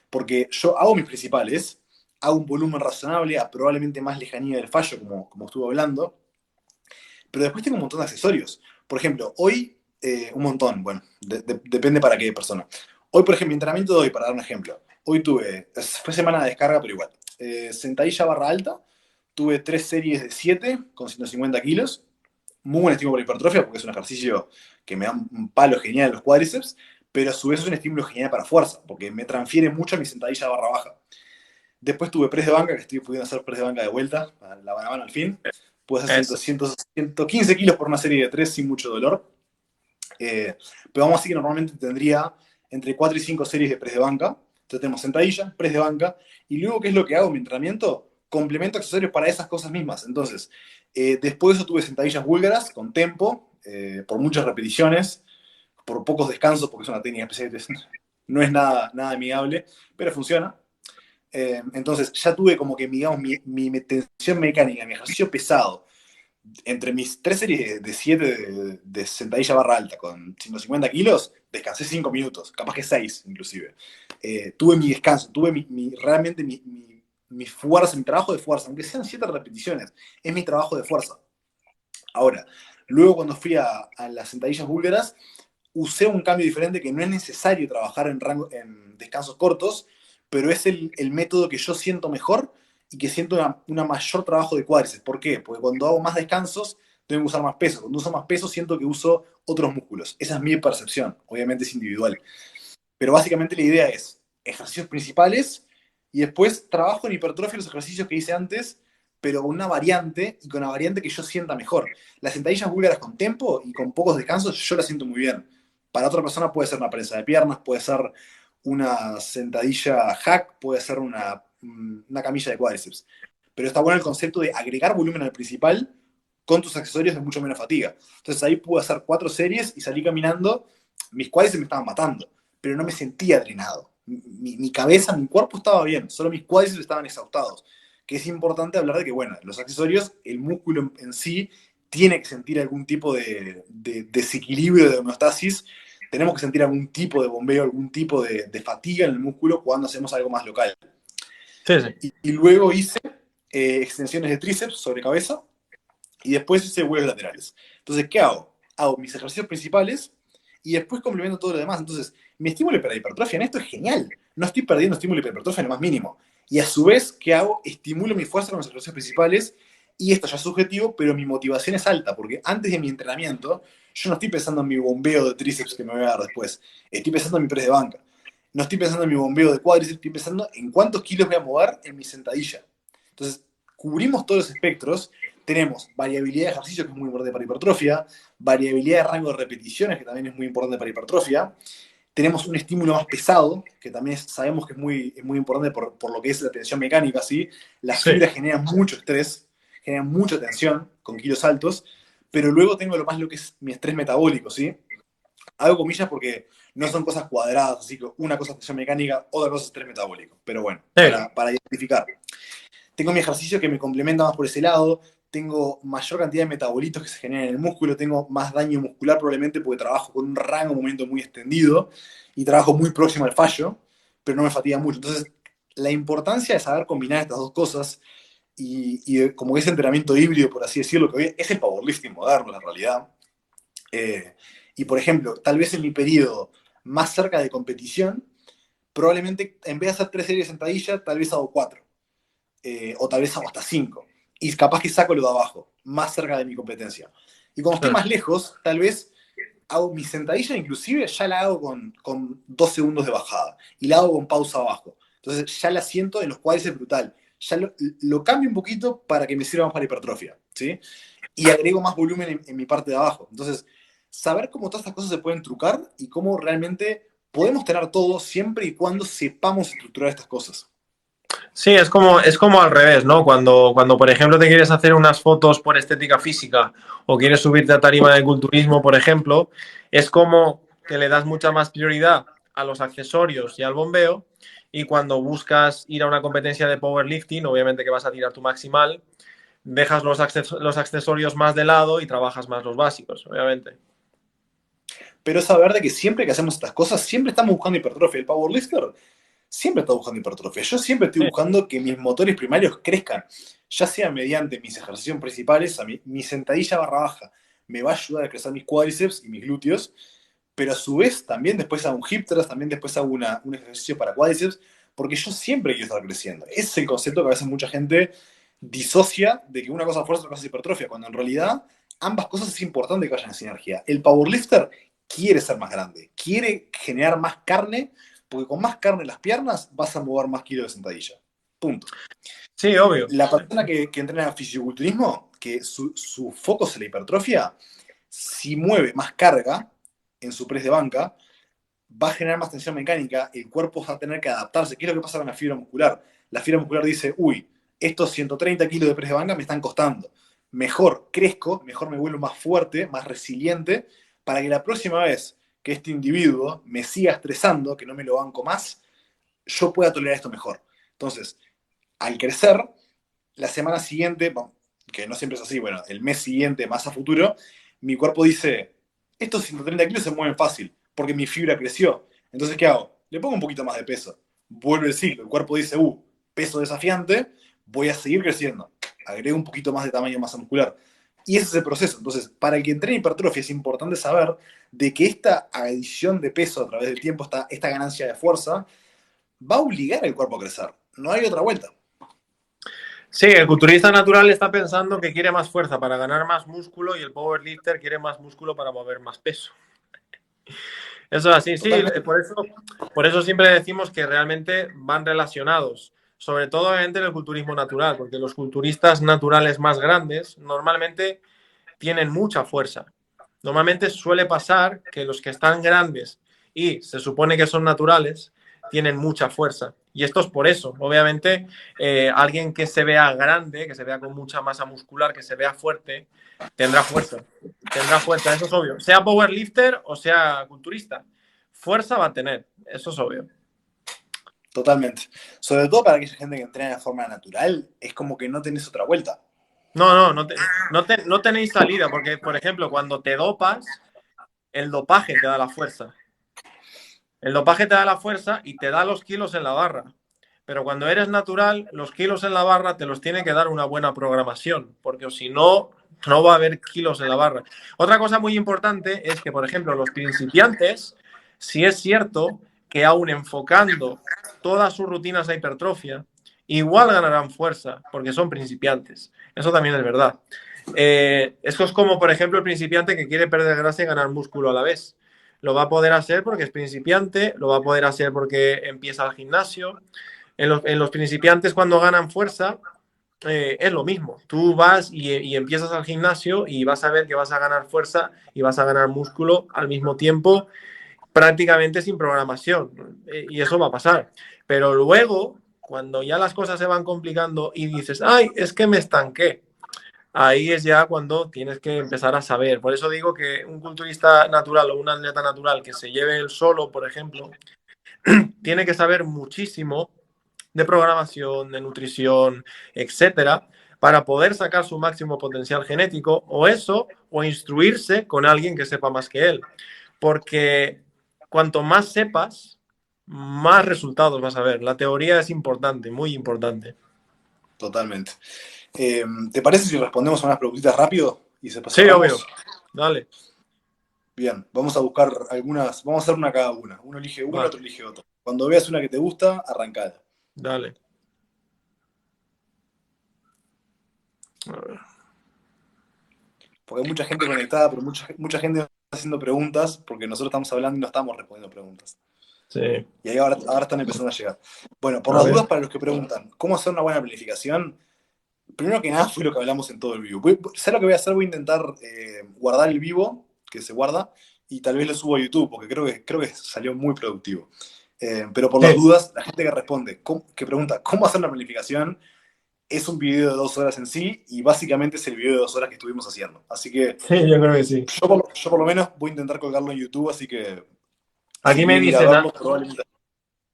Porque yo hago mis principales, hago un volumen razonable a probablemente más lejanía del fallo, como estuve hablando, pero después tengo un montón de accesorios. Por ejemplo, hoy, un montón, bueno, depende para qué persona. Hoy, por ejemplo, mi entrenamiento de hoy, para dar un ejemplo, hoy fue semana de descarga, pero igual, sentadilla barra alta, tuve 3 series de 7 con 150 kilos, muy buen estímulo para hipertrofia porque es un ejercicio que me da un palo genial en los cuádriceps, pero a su vez es un estímulo genial para fuerza, porque me transfiere mucho a mi sentadilla barra baja. Después tuve press de banca, que estoy pudiendo hacer press de banca de vuelta, la mano al fin. Pude hacer Eso. 115 kilos por una serie de 3 sin mucho dolor. Pero vamos a decir que normalmente tendría entre 4 y 5 series de press de banca. Entonces tenemos sentadilla, press de banca, y luego, ¿qué es lo que hago en mi entrenamiento? Complemento accesorios para esas cosas mismas. Entonces, después de eso tuve sentadillas búlgaras con tempo, por muchas repeticiones, por pocos descansos, porque es una técnica especial, no es nada amigable, pero funciona. Entonces ya tuve como que, digamos, mi tensión mecánica, mi ejercicio pesado, entre mis 3 series de 7 de sentadilla barra alta con 150 kilos, descansé 5 minutos, capaz que 6 inclusive. Tuve mi descanso, tuve realmente mi fuerza, mi trabajo de fuerza, aunque sean 7 repeticiones, es mi trabajo de fuerza. Ahora, luego cuando fui a las sentadillas búlgaras, usé un cambio diferente que no es necesario trabajar en descansos cortos, pero es el método que yo siento mejor y que siento una mayor trabajo de cuádriceps. ¿Por qué? Porque cuando hago más descansos, tengo que usar más peso. Cuando uso más peso, siento que uso otros músculos. Esa es mi percepción. Obviamente es individual. Pero básicamente la idea es ejercicios principales y después trabajo en hipertrofia los ejercicios que hice antes, pero con una variante y con una variante que yo sienta mejor. Las sentadillas búlgaras con tempo y con pocos descansos yo las siento muy bien. Para otra persona puede ser una prensa de piernas, puede ser una sentadilla hack, puede ser una camilla de cuádriceps. Pero está bueno el concepto de agregar volumen al principal con tus accesorios de mucho menos fatiga. Entonces ahí pude hacer 4 series y salí caminando. Mis cuádriceps me estaban matando, pero no me sentía drenado. Mi cabeza, mi cuerpo estaba bien, solo mis cuádriceps estaban exhaustados. Que es importante hablar de que, bueno, los accesorios, el músculo en sí tiene que sentir algún tipo de desequilibrio de homeostasis, tenemos que sentir algún tipo de bombeo, algún tipo de fatiga en el músculo cuando hacemos algo más local. Sí, sí. Y luego hice extensiones de tríceps sobre cabeza y después hice vuelos laterales. Entonces, ¿qué hago? Hago mis ejercicios principales y después complemento todo lo demás. Entonces, mi estímulo para hipertrofia en esto es genial. No estoy perdiendo estímulo para hipertrofia en lo más mínimo. Y a su vez, ¿qué hago? Estimulo mi fuerza con los ejercicios principales y esto ya es subjetivo, pero mi motivación es alta, porque antes de mi entrenamiento, yo no estoy pensando en mi bombeo de tríceps que me voy a dar después. Estoy pensando en mi press de banca. No estoy pensando en mi bombeo de cuádriceps, estoy pensando en cuántos kilos voy a mover en mi sentadilla. Entonces, cubrimos todos los espectros. Tenemos variabilidad de ejercicio, que es muy importante para hipertrofia, variabilidad de rango de repeticiones, que también es muy importante para hipertrofia. Tenemos un estímulo más pesado, que también sabemos que es muy importante por lo que es la tensión mecánica, ¿sí? Las Sí. fibras generan mucho estrés, generan mucha tensión con kilos altos, pero luego tengo lo que es mi estrés metabólico, ¿sí? Hago comillas porque no son cosas cuadradas, así que una cosa es tensión mecánica, otra cosa es estrés metabólico. Pero bueno, Sí. para identificar. Tengo mi ejercicio que me complementa más por ese lado, tengo mayor cantidad de metabolitos que se generan en el músculo, tengo más daño muscular probablemente porque trabajo con un rango de movimiento muy extendido y trabajo muy próximo al fallo, pero no me fatiga mucho. Entonces, la importancia de saber combinar estas dos cosas como ese entrenamiento híbrido, por así decirlo, que hoy es el powerlifting moderno, en realidad. Eh, y por ejemplo, tal vez en mi periodo más cerca de competición, probablemente en vez de hacer 3 series de sentadilla, tal vez hago 4 o tal vez hago hasta 5. Y capaz que saco lo de abajo, más cerca de mi competencia. Y cuando estoy Claro. más lejos, tal vez hago mi sentadilla, inclusive ya la hago con 2 segundos de bajada. Y la hago con pausa abajo. Entonces ya la siento en los cuádriceps brutal. Ya lo cambio un poquito para que me sirva más para hipertrofia. ¿Sí? Y agrego más volumen en mi parte de abajo. Entonces, saber cómo todas estas cosas se pueden trucar y cómo realmente podemos tener todo siempre y cuando sepamos estructurar estas cosas. Sí, es como al revés, ¿no? Cuando, por ejemplo, te quieres hacer unas fotos por estética física o quieres subirte a tarima de culturismo, por ejemplo, es como que le das mucha más prioridad a los accesorios y al bombeo, y cuando buscas ir a una competencia de powerlifting, obviamente que vas a tirar tu maximal, dejas los accesorios más de lado y trabajas más los básicos, obviamente. Pero saber de que siempre que hacemos estas cosas, siempre estamos buscando hipertrofia. El powerlifter siempre está buscando hipertrofia. Yo siempre estoy Sí, buscando que mis motores primarios crezcan, ya sea mediante mis ejercicios principales, mi sentadilla barra baja me va a ayudar a crecer mis cuádriceps y mis glúteos, pero a su vez también después hago un hip thrust, también después hago un ejercicio para cuádriceps, porque yo siempre quiero estar creciendo. Ese es el concepto que a veces mucha gente disocia de que una cosa es fuerza y otra cosa es hipertrofia, cuando en realidad ambas cosas es importante que vayan en sinergia. El powerlifter quiere ser más grande, quiere generar más carne, porque con más carne en las piernas vas a mover más kilos de sentadilla. Punto. sí, obvio. La persona que entrena fisiculturismo, que su foco es la hipertrofia, si mueve más carga en su press de banca, va a generar más tensión mecánica, el cuerpo va a tener que adaptarse. ¿Qué es lo que pasa con la fibra muscular? La fibra muscular dice, uy, estos 130 kilos de press de banca me están costando. Mejor crezco, mejor me vuelvo más fuerte, más resiliente, para que la próxima vez que este individuo me siga estresando, que no me lo banco más, yo pueda tolerar esto mejor. Entonces, al crecer, la semana siguiente, que no siempre es así, bueno, el mes siguiente, más a futuro, mi cuerpo dice, estos 130 kilos se mueven fácil, porque mi fibra creció. Entonces, ¿qué hago? Le pongo un poquito más de peso. Vuelve el ciclo. El cuerpo dice, peso desafiante, voy a seguir creciendo. Agrego un poquito más de tamaño de masa muscular. Y ese es el proceso. Entonces, para el que entrena hipertrofia es importante saber de que esta adición de peso a través del tiempo, esta ganancia de fuerza, va a obligar al cuerpo a crecer. No hay otra vuelta. Sí, el culturista natural está pensando que quiere más fuerza para ganar más músculo y el powerlifter quiere más músculo para mover más peso. Eso es así, sí, Totalmente. por eso siempre decimos que realmente van relacionados, sobre todo obviamente en el culturismo natural, porque los culturistas naturales más grandes normalmente tienen mucha fuerza. Normalmente suele pasar que los que están grandes y se supone que son naturales tienen mucha fuerza. Y esto es por eso. Obviamente, alguien que se vea grande, que se vea con mucha masa muscular, que se vea fuerte, tendrá fuerza. Tendrá fuerza, eso es obvio. Sea powerlifter o sea culturista, fuerza va a tener, eso es obvio. Totalmente. Sobre todo para aquella gente que entrena de forma natural, es como que no tenés otra vuelta. No tenéis salida, porque, por ejemplo, cuando te dopas, el dopaje te da la fuerza. El dopaje te da la fuerza y te da los kilos en la barra. Pero cuando eres natural, los kilos en la barra te los tiene que dar una buena programación, porque si no, no va a haber kilos en la barra. Otra cosa muy importante es que, por ejemplo, los principiantes, si es cierto que aún enfocando todas sus rutinas a hipertrofia, igual ganarán fuerza, porque son principiantes. Eso también es verdad. Esto es como, por ejemplo, el principiante que quiere perder grasa y ganar músculo a la vez. Lo va a poder hacer porque es principiante, lo va a poder hacer porque empieza el gimnasio. En los principiantes cuando ganan fuerza es lo mismo. Tú vas y empiezas al gimnasio y vas a ver que vas a ganar fuerza y vas a ganar músculo al mismo tiempo, prácticamente sin programación. Y eso va a pasar. Pero luego, cuando ya las cosas se van complicando y dices, ay, es que me estanqué, ahí es ya cuando tienes que empezar a saber. Por eso digo que un culturista natural o un atleta natural que se lleve el solo, por ejemplo, tiene que saber muchísimo de programación, de nutrición, etcétera, para poder sacar su máximo potencial genético o eso, o instruirse con alguien que sepa más que él. Porque cuanto más sepas, más resultados vas a ver. La teoría es importante, muy importante. Totalmente. ¿Te parece si respondemos a unas preguntitas rápido y se Sí, obvio. cerramos? Dale, Bien, vamos a buscar algunas, vamos a hacer una cada una. Uno elige una, va, otro elige otro. Cuando veas una que te gusta, arrancada. dale. A ver. Porque hay mucha gente conectada, pero mucha gente está haciendo preguntas porque nosotros estamos hablando y no estamos respondiendo preguntas. Sí, Y ahí ahora están empezando a llegar. Bueno, por a las ver. dudas para los que preguntan, ¿cómo hacer una buena planificación? Primero que nada fue lo que hablamos en todo el vivo. ¿Sabes lo que voy a hacer? Voy a intentar guardar el vivo, que se guarda, y tal vez lo subo a YouTube, porque creo que salió muy productivo. Pero por las Sí, dudas, la gente que responde, que pregunta, ¿cómo hacer una planificación? Es un video de 2 horas en sí, y básicamente es el video de 2 horas que estuvimos haciendo. Así que sí, yo creo que sí. yo por lo menos voy a intentar colgarlo en YouTube, así que si Aquí me quieren ir a dicen, verlo, probablemente.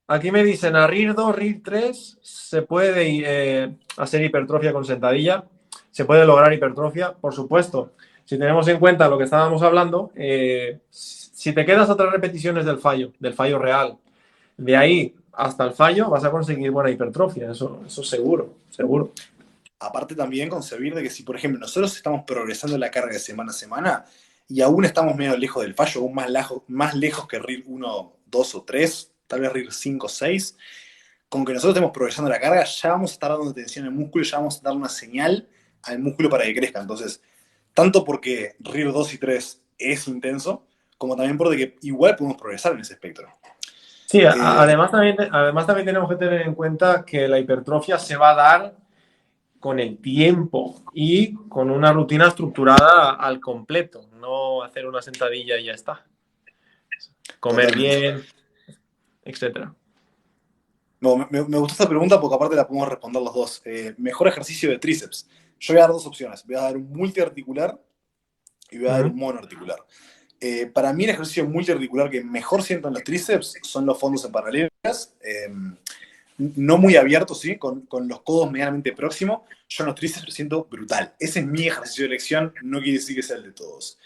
aquí me dicen a RIR 2, RIR 3 se puede hacer hipertrofia con sentadilla, se puede lograr hipertrofia, por supuesto. Si tenemos en cuenta lo que estábamos hablando, si te quedas a 3 repeticiones del fallo real, de ahí hasta el fallo vas a conseguir buena hipertrofia, eso seguro, seguro. Aparte también concebir de que si, por ejemplo, nosotros estamos progresando la carga de semana a semana y aún estamos medio lejos del fallo, aún más lejos que RIR 1, 2 o 3, tal vez RIR 5 o 6, con que nosotros estemos progresando la carga, ya vamos a estar dando tensión al músculo, ya vamos a dar una señal al músculo para que crezca. Entonces, tanto porque RIR 2 y 3 es intenso, como también porque igual podemos progresar en ese espectro. Sí, Eh, además también tenemos que tener en cuenta que la hipertrofia se va a dar con el tiempo y con una rutina estructurada al completo, no hacer una sentadilla y ya está. Comer Totalmente. bien, etcétera. No, me gustó esta pregunta porque aparte la podemos responder los dos. Mejor ejercicio de tríceps. Yo voy a dar dos opciones. Voy a dar un multiarticular y voy a dar un monoarticular. Para mí el ejercicio multiarticular que mejor siento en los tríceps son los fondos en paralelas. No muy abiertos, ¿sí? Con los codos medianamente próximos. Yo en los tríceps lo siento brutal. Ese es mi ejercicio de elección, no quiere decir que sea el de todos.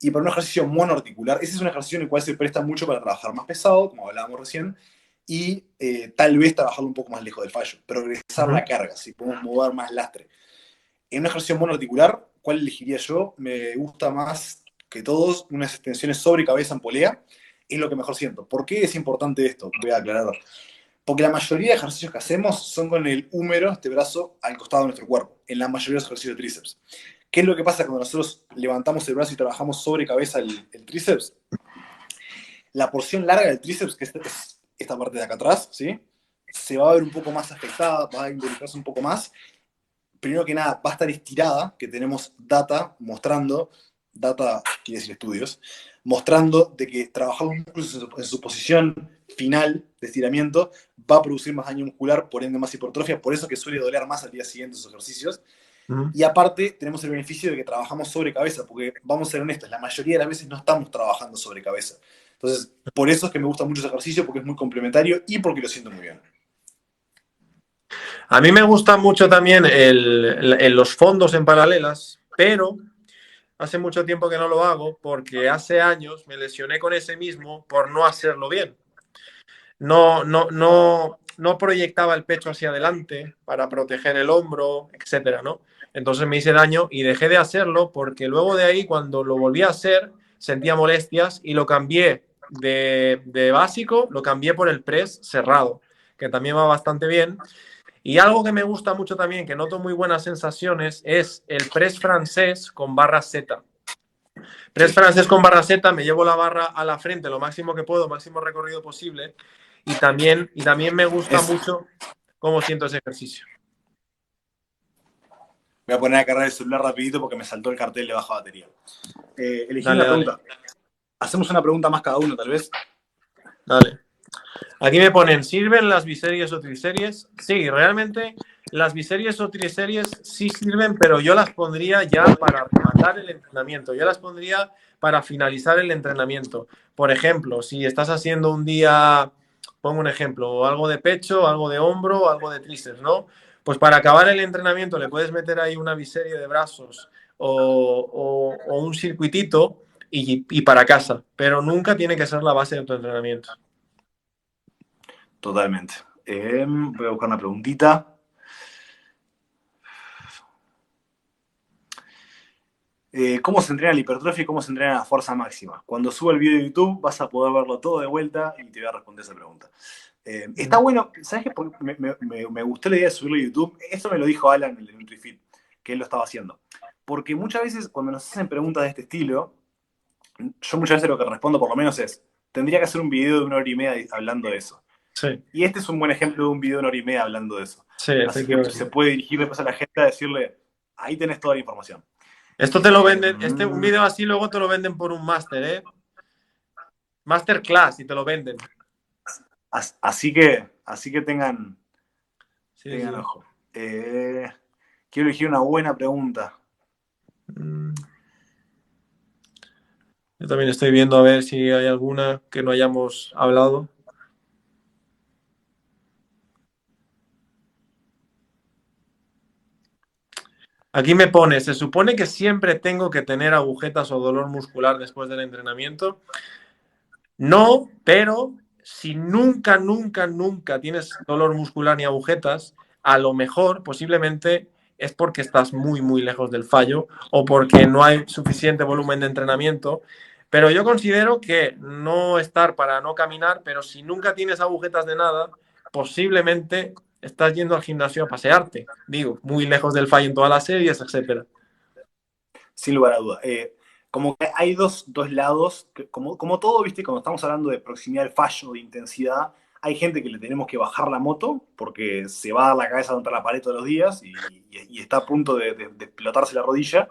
Y para un ejercicio monoarticular, ese es un ejercicio en el cual se presta mucho para trabajar más pesado, como hablábamos recién, y tal vez trabajarlo un poco más lejos del fallo, progresar la carga, si podemos mover más lastre. En un ejercicio monoarticular, ¿cuál elegiría yo? Me gusta más que todos unas extensiones sobre cabeza en polea, es lo que mejor siento. ¿Por qué es importante esto? Voy a aclarar. Porque la mayoría de ejercicios que hacemos son con el húmero, este brazo, al costado de nuestro cuerpo, en la mayoría de los ejercicios de tríceps. ¿Qué es lo que pasa cuando nosotros levantamos el brazo y trabajamos sobre cabeza el tríceps? La porción larga del tríceps, que es esta parte de acá atrás, ¿sí? Se va a ver un poco más afectada, va a involucrarse un poco más. Primero que nada, va a estar estirada, que tenemos data mostrando, data quiere decir estudios, mostrando de que trabajar los músculos en su posición final de estiramiento va a producir más daño muscular, por ende más hipertrofia, por eso que suele doler más al día siguiente esos ejercicios. Y aparte tenemos el beneficio de que trabajamos sobre cabeza, porque vamos a ser honestos, la mayoría de las veces no estamos trabajando sobre cabeza. Entonces, por eso es que me gusta mucho ese ejercicio, porque es muy complementario y porque lo siento muy bien. A mí me gusta mucho también los fondos en paralelas, pero hace mucho tiempo que no lo hago porque hace años me lesioné con ese mismo por no hacerlo bien. No proyectaba el pecho hacia adelante para proteger el hombro, etcétera, ¿no? Entonces me hice daño y dejé de hacerlo porque luego de ahí, cuando lo volví a hacer, sentía molestias y lo cambié de básico, lo cambié por el press cerrado, que también va bastante bien. Y algo que me gusta mucho también, que noto muy buenas sensaciones, es el press francés con barra Z. Press francés con barra Z, me llevo la barra a la frente lo máximo que puedo, máximo recorrido posible. Y también me gusta mucho cómo siento ese ejercicio. Voy a poner a cargar el celular rapidito porque me saltó el cartel de baja batería. Elegí Dale, una dale. pregunta. Hacemos una pregunta más cada uno, tal vez. Dale. Aquí me ponen, ¿sirven las biseries o triseries? Sí, realmente las biseries o triseries sí sirven, pero yo las pondría ya para rematar el entrenamiento. Yo las pondría para finalizar el entrenamiento. Por ejemplo, si estás haciendo un día, pongo un ejemplo, algo de pecho, algo de hombro, algo de tríceps, ¿no? Pues para acabar el entrenamiento le puedes meter ahí una biserie de brazos o un circuitito y para casa, pero nunca tiene que ser la base de tu entrenamiento. Totalmente. Voy a buscar una preguntita. ¿Cómo se entrena la hipertrofia y cómo se entrena la fuerza máxima? Cuando suba el video de YouTube vas a poder verlo todo de vuelta y te voy a responder esa pregunta. Está bueno, ¿sabes qué? Me gustó la idea de subirlo a YouTube. Esto me lo dijo Alan, el de NutriFit, que él lo estaba haciendo. Porque muchas veces cuando nos hacen preguntas de este estilo, yo muchas veces lo que respondo por lo menos es, tendría que hacer un video de 1 hora y media hablando de eso. Sí. Y este es un buen ejemplo de un video de 1 hora y media hablando de eso. Sí, así que se puede dirigir después a la gente a decirle, ahí tenés toda la información. Esto te lo venden, un video así luego te lo venden por un máster, ¿eh? Masterclass y te lo venden. Así que tengan Sí. ojo. Quiero elegir una buena pregunta. Yo también estoy viendo a ver si hay alguna que no hayamos hablado. Aquí me pone, ¿se supone que siempre tengo que tener agujetas o dolor muscular después del entrenamiento? No, pero si nunca tienes dolor muscular ni agujetas, a lo mejor, posiblemente, es porque estás muy lejos del fallo o porque no hay suficiente volumen de entrenamiento. Pero yo considero que no estar para no caminar, pero si nunca tienes agujetas de nada, posiblemente estás yendo al gimnasio a pasearte. Digo, muy lejos del fallo en todas las series, etcétera. Sin lugar a duda. Como que hay dos lados, que como todo, ¿viste? Cuando estamos hablando de proximidad del fallo, de intensidad, hay gente que le tenemos que bajar la moto porque se va a dar la cabeza contra la pared todos los días y está a punto de explotarse la rodilla.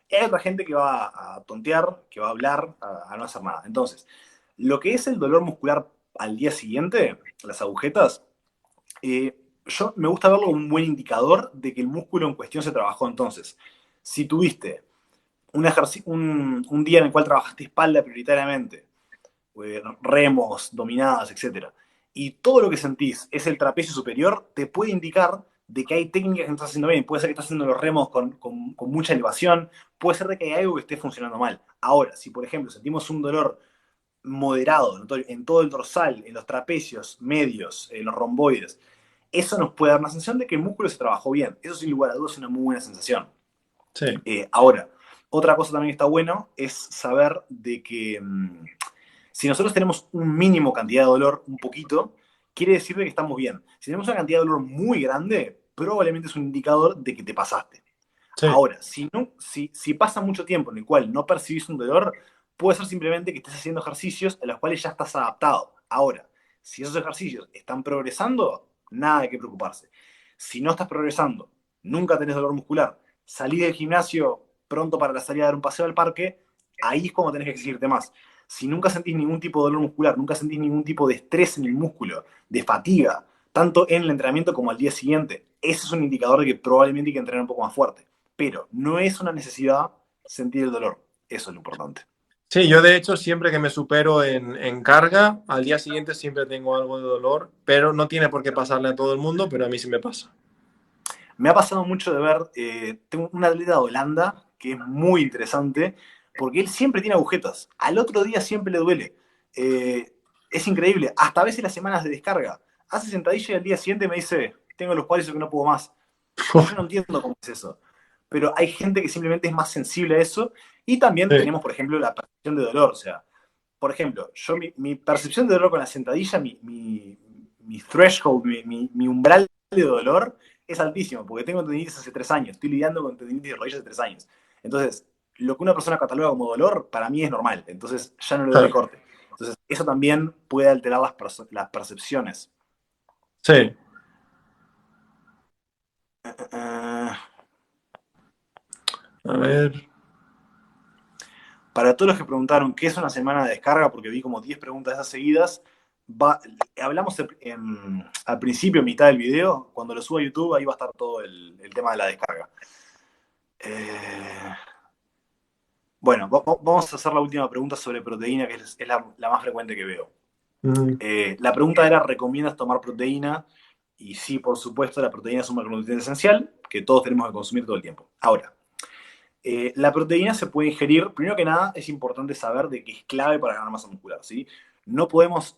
Y hay otra gente que va a tontear, que va a hablar, a no hacer nada. Entonces, lo que es el dolor muscular al día siguiente, las agujetas, yo me gusta verlo como un buen indicador de que el músculo en cuestión se trabajó. Entonces, si tuviste un día en el cual trabajaste espalda prioritariamente, remos, dominadas, etc., y todo lo que sentís es el trapecio superior, te puede indicar de que hay técnicas que no estás haciendo bien. Puede ser que estás haciendo los remos con mucha elevación, puede ser de que hay algo que esté funcionando mal. Ahora, si por ejemplo sentimos un dolor moderado en todo el dorsal, en los trapecios medios, en los romboides, eso nos puede dar una sensación de que el músculo se trabajó bien. Eso sin lugar a dudas es una muy buena sensación. Sí. Ahora, otra cosa también que está bueno es saber de que si nosotros tenemos un mínimo cantidad de dolor, un poquito, quiere decir de que estamos bien. Si tenemos una cantidad de dolor muy grande, probablemente es un indicador de que te pasaste. Sí, Ahora, si pasa mucho tiempo en el cual no percibís un dolor, puede ser simplemente que estés haciendo ejercicios a los cuales ya estás adaptado. Ahora, si esos ejercicios están progresando, nada de qué preocuparse. Si no estás progresando, nunca tenés dolor muscular, salís del gimnasio pronto para la salida a dar un paseo al parque, ahí es cuando tenés que exigirte más. Si nunca sentís ningún tipo de dolor muscular, nunca sentís ningún tipo de estrés en el músculo, de fatiga, tanto en el entrenamiento como al día siguiente, ese es un indicador de que probablemente hay que entrenar un poco más fuerte. Pero no es una necesidad sentir el dolor. Eso es lo importante. sí, yo de hecho siempre que me supero en carga, al día siguiente siempre tengo algo de dolor, pero no tiene por qué pasarle a todo el mundo, pero a mí sí me pasa. Me ha pasado mucho de ver, tengo un atleta de Holanda que es muy interesante, porque él siempre tiene agujetas. Al otro día siempre le duele. Es increíble. Hasta a veces las semanas de descarga. Hace sentadilla y al día siguiente me dice, tengo los cuádriceps que no puedo más. Yo no entiendo cómo es eso. Pero hay gente que simplemente es más sensible a eso. Y también Sí, tenemos, por ejemplo, la percepción de dolor. O sea, por ejemplo, yo mi percepción de dolor con la sentadilla, mi threshold, mi umbral de dolor es altísimo, porque tengo tendinitis hace 3 años, estoy lidiando con tendinitis de rodillas hace 3 años. Entonces, lo que una persona cataloga como dolor, para mí es normal, entonces ya no le doy claro. corte. Entonces, eso también puede alterar las percepciones. Sí, Uh, a ver. para todos los que preguntaron qué es una semana de descarga, porque vi como 10 preguntas esas seguidas, hablamos al principio, mitad del video, cuando lo suba a YouTube, ahí va a estar todo el tema de la descarga. Bueno, vamos a hacer la última pregunta sobre proteína, que es la más frecuente que veo. Mm, La pregunta era, ¿recomiendas tomar proteína? Y sí, por supuesto, la proteína es un macronutriente esencial que todos tenemos que consumir todo el tiempo. Ahora, la proteína se puede ingerir, primero que nada, es importante saber de que es clave para ganar masa muscular, ¿sí? No podemos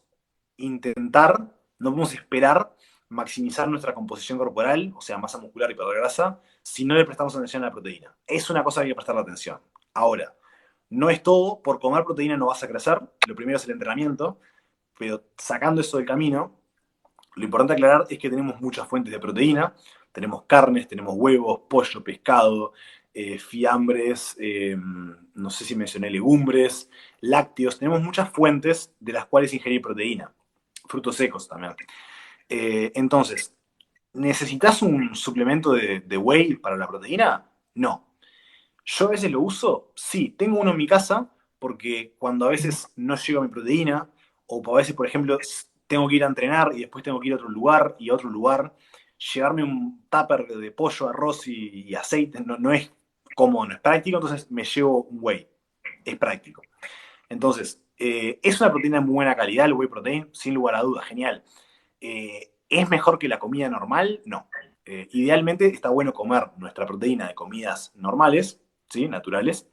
intentar, no podemos esperar maximizar nuestra composición corporal, o sea, masa muscular y perder grasa, si no le prestamos atención a la proteína. Es una cosa que hay que prestarle atención. Ahora, no es todo, por comer proteína no vas a crecer, lo primero es el entrenamiento, pero sacando eso del camino, lo importante aclarar es que tenemos muchas fuentes de proteína, tenemos carnes, tenemos huevos, pollo, pescado, fiambres, no sé si mencioné legumbres, lácteos, tenemos muchas fuentes de las cuales ingerir proteína, frutos secos también. Entonces, ¿necesitas un suplemento de whey para la proteína? No. ¿Yo a veces lo uso? Sí, tengo uno en mi casa porque cuando a veces no llego a mi proteína, o a veces, por ejemplo, tengo que ir a entrenar y después tengo que ir a otro lugar y a otro lugar, llevarme un tupper de pollo, arroz y aceite no es cómodo, no es práctico, entonces me llevo un whey. Es práctico. Entonces, es una proteína de muy buena calidad, el whey protein, sin lugar a dudas, genial. ¿Es mejor que la comida normal? No. Idealmente está bueno comer nuestra proteína de comidas normales, ¿sí? Naturales.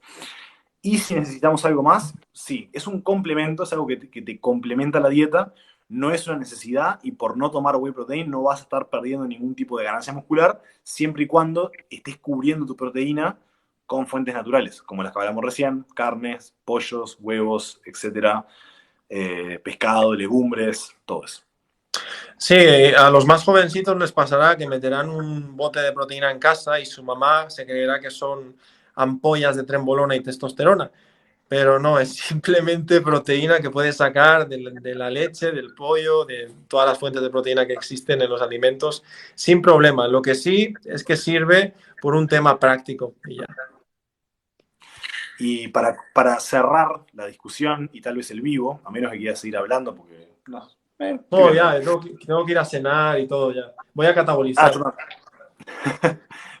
Y si necesitamos algo más, sí, es un complemento, es algo que te complementa la dieta, no es una necesidad y por no tomar whey protein no vas a estar perdiendo ningún tipo de ganancia muscular, siempre y cuando estés cubriendo tu proteína con fuentes naturales, como las que hablamos recién, carnes, pollos, huevos, etcétera, pescado, legumbres, todo eso. sí, a los más jovencitos les pasará que meterán un bote de proteína en casa y su mamá se creerá que son ampollas de trembolona y testosterona, pero no, es simplemente proteína que puedes sacar de la leche, del pollo, de todas las fuentes de proteína que existen en los alimentos sin problema. Lo que sí es que sirve por un tema práctico y ya. Y para cerrar la discusión y tal vez el vivo, a menos que quieras seguir hablando, porque no, estoy No, bien ya, también. tengo que ir a cenar y todo ya. Voy a Ah, catabolizar. yo no.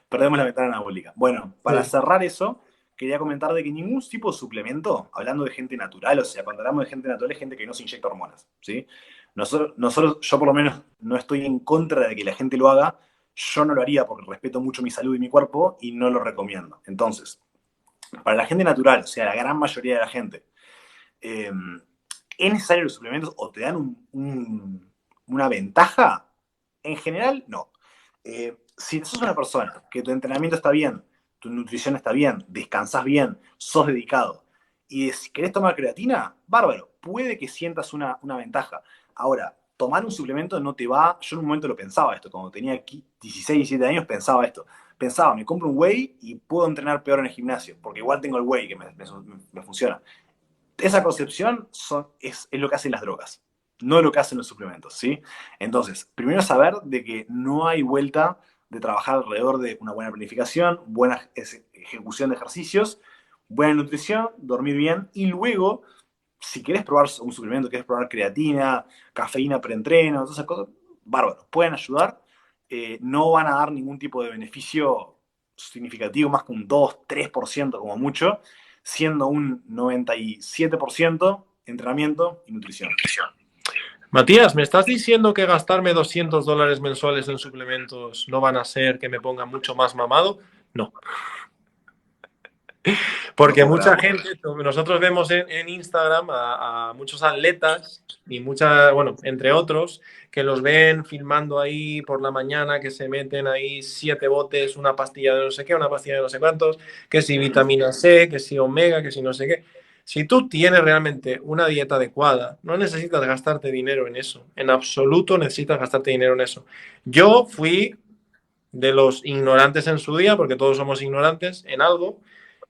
Perdemos la ventana anabólica. Bueno, para Sí. cerrar eso, quería comentar de que ningún tipo de suplemento, hablando de gente natural, o sea, cuando hablamos de gente natural es gente que no se inyecta hormonas, ¿sí? Yo por lo menos no estoy en contra de que la gente lo haga, yo no lo haría porque respeto mucho mi salud y mi cuerpo y no lo recomiendo. Entonces, para la gente natural, o sea, la gran mayoría de la gente, eh, ¿es necesario los suplementos o te dan una ventaja? En general, no. Si sos una persona que tu entrenamiento está bien, tu nutrición está bien, descansás bien, sos dedicado y si querés tomar creatina, bárbaro, puede que sientas una ventaja. Ahora, tomar un suplemento no te va, yo en un momento lo pensaba esto, cuando tenía 16, 17 años pensaba esto, me compro un whey y puedo entrenar peor en el gimnasio, porque igual tengo el whey que me funciona. Esa concepción es lo que hacen las drogas, no lo que hacen los suplementos, ¿sí? Entonces, primero saber de que no hay vuelta de trabajar alrededor de una buena planificación, buena ejecución de ejercicios, buena nutrición, dormir bien, y luego, si querés probar un suplemento, querés probar creatina, cafeína preentreno, todas esas cosas, bárbaro, pueden ayudar, no van a dar ningún tipo de beneficio significativo, más que un 2-3% como mucho, siendo un 97% entrenamiento y nutrición. Matías, ¿me estás diciendo que gastarme $200 mensuales en suplementos no van a hacer que me ponga mucho más mamado? No. Porque No, mucha claro. gente, nosotros vemos en Instagram a muchos atletas y muchas, bueno, entre otros, que los ven filmando ahí por la mañana, que se meten ahí 7 botes, una pastilla de no sé qué, una pastilla de no sé cuántos, que si vitamina C, que si omega, que si no sé qué. Si tú tienes realmente una dieta adecuada, no necesitas gastarte dinero en eso. En absoluto necesitas gastarte dinero en eso. Yo fui de los ignorantes en su día, porque todos somos ignorantes en algo,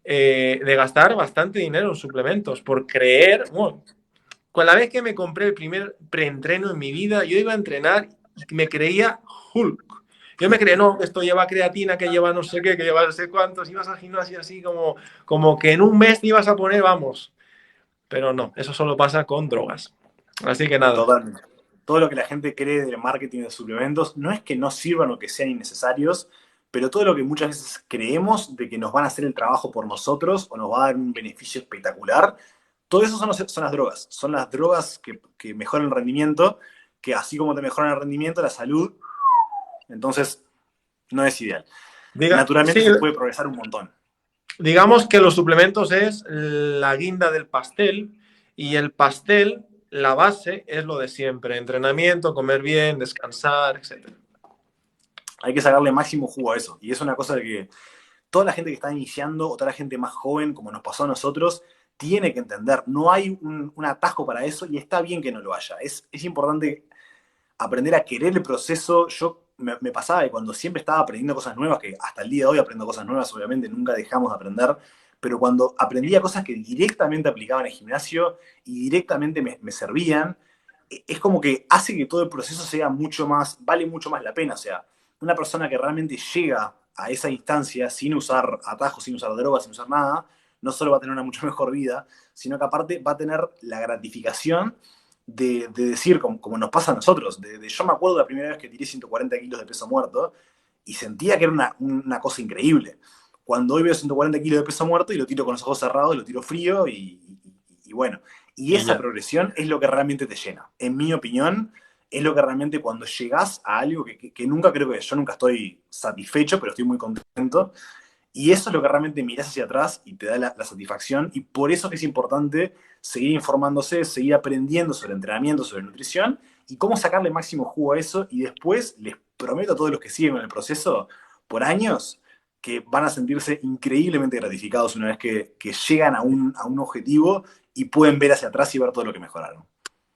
de gastar bastante dinero en suplementos, por creer, bueno, con la vez que me compré el primer preentreno en mi vida, yo iba a entrenar y me creía Hulk. Yo me creía, no, esto lleva creatina, que lleva no sé qué, que lleva no sé cuántos, ibas al gimnasio así como que en un mes te ibas a poner, vamos. Pero no, eso solo pasa con drogas. Así que nada. Totalmente. Todo lo que la gente cree del marketing de suplementos no es que no sirvan o que sean innecesarios, pero todo lo que muchas veces creemos de que nos van a hacer el trabajo por nosotros o nos va a dar un beneficio espectacular, todo eso son las drogas. Son las drogas que mejoran el rendimiento, que así como te mejoran el rendimiento, la salud, entonces no es ideal. Naturalmente Sí, se puede progresar un montón. digamos que los suplementos es la guinda del pastel y el pastel, la base es lo de siempre, entrenamiento, comer bien, descansar, etc. Hay que sacarle máximo jugo a eso. Y es una cosa de que toda la gente que está iniciando o toda la gente más joven, como nos pasó a nosotros, tiene que entender. No hay un atajo para eso y está bien que no lo haya. Es importante aprender a querer el proceso. Yo me pasaba que cuando siempre estaba aprendiendo cosas nuevas, que hasta el día de hoy aprendo cosas nuevas, obviamente nunca dejamos de aprender, pero cuando aprendía cosas que directamente aplicaba en el gimnasio y directamente me servían, es como que hace que todo el proceso sea mucho más, vale mucho más la pena. O sea, una persona que realmente llega a esa instancia sin usar atajos, sin usar drogas, sin usar nada, no solo va a tener una mucho mejor vida, sino que aparte va a tener la gratificación de decir, como nos pasa a nosotros, yo me acuerdo la primera vez que tiré 140 kilos de peso muerto y sentía que era una cosa increíble. Cuando hoy veo 140 kilos de peso muerto y lo tiro con los ojos cerrados, lo tiro frío y bueno, y esa progresión es lo que realmente te llena. En mi opinión, es lo que realmente cuando llegás a algo que nunca creo que yo nunca estoy satisfecho, pero estoy muy contento. Y eso es lo que realmente mirás hacia atrás y te da la satisfacción. Y por eso es que es importante seguir informándose, seguir aprendiendo sobre entrenamiento, sobre nutrición y cómo sacarle máximo jugo a eso. Y después les prometo a todos los que siguen en el proceso por años que van a sentirse increíblemente gratificados una vez que llegan a un objetivo y pueden ver hacia atrás y ver todo lo que mejoraron.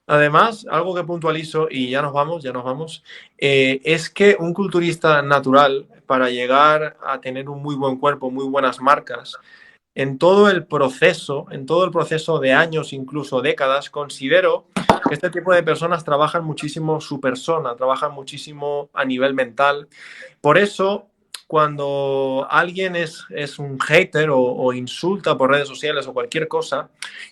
Además, algo que puntualizo, y ya nos vamos, es que un culturista natural, para llegar a tener un muy buen cuerpo, muy buenas marcas, en todo el proceso de años, incluso décadas, considero que este tipo de personas trabajan muchísimo su persona, trabajan muchísimo a nivel mental. Por eso, cuando alguien es un hater o insulta por redes sociales o cualquier cosa,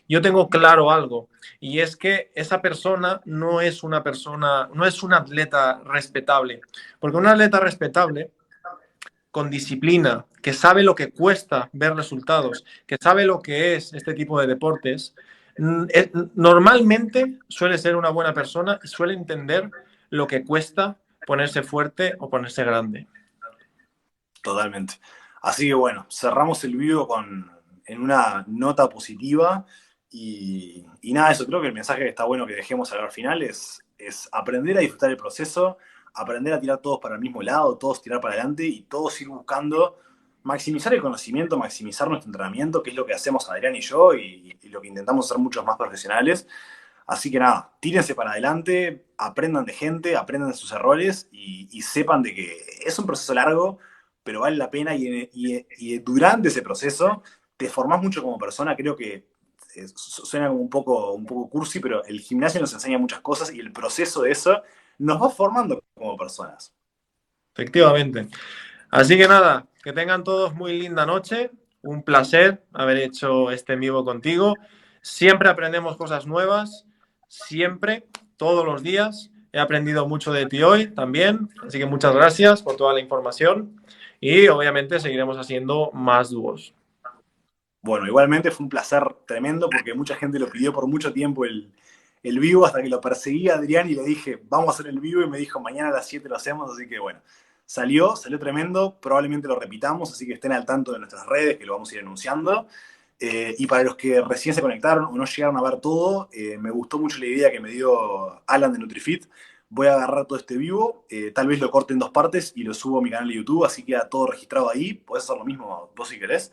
yo tengo claro algo, y es que esa persona no es una persona, no es un atleta respetable, porque un atleta respetable con disciplina, que sabe lo que cuesta ver resultados, que sabe lo que es este tipo de deportes, normalmente suele ser una buena persona y suele entender lo que cuesta ponerse fuerte o ponerse grande. Totalmente. Así que bueno, cerramos el video en una nota positiva y nada, eso creo que el mensaje que está bueno que dejemos al final es aprender a disfrutar el proceso, aprender a tirar todos para el mismo lado, todos tirar para adelante y todos ir buscando maximizar el conocimiento, maximizar nuestro entrenamiento, que es lo que hacemos Adrián y yo y lo que intentamos ser muchos más profesionales. Así que nada, tírense para adelante, aprendan de gente, aprendan de sus errores y sepan de que es un proceso largo, pero vale la pena y durante ese proceso te formás mucho como persona. Creo que suena como un poco cursi, pero el gimnasio nos enseña muchas cosas y el proceso de eso nos va formando como personas. Efectivamente. Así que nada, que tengan todos muy linda noche. Un placer haber hecho este en vivo contigo. Siempre aprendemos cosas nuevas, siempre, todos los días. He aprendido mucho de ti hoy también, así que muchas gracias por toda la información y obviamente seguiremos haciendo más dúos. Bueno, igualmente fue un placer tremendo porque mucha gente lo pidió por mucho tiempo el vivo, hasta que lo perseguí a Adrián y le dije, vamos a hacer el vivo, y me dijo, mañana a las 7 lo hacemos, así que bueno, salió tremendo, probablemente lo repitamos, así que estén al tanto de nuestras redes, que lo vamos a ir anunciando. Y para los que recién se conectaron o no llegaron a ver todo, me gustó mucho la idea que me dio Alan de NutriFit. Voy a agarrar todo este vivo, tal vez lo corte en 2 partes y lo subo a mi canal de YouTube, así queda todo registrado ahí. Podés hacer lo mismo vos si querés.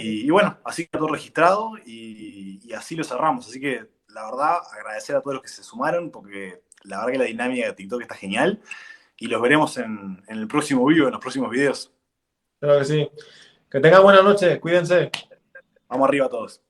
Y bueno, así queda todo registrado y así lo cerramos. Así que la verdad, agradecer a todos los que se sumaron, porque la verdad que la dinámica de TikTok está genial. Y los veremos en el próximo vivo, en los próximos videos. Claro que sí. Que tengan buena noche, cuídense. Vamos arriba a todos.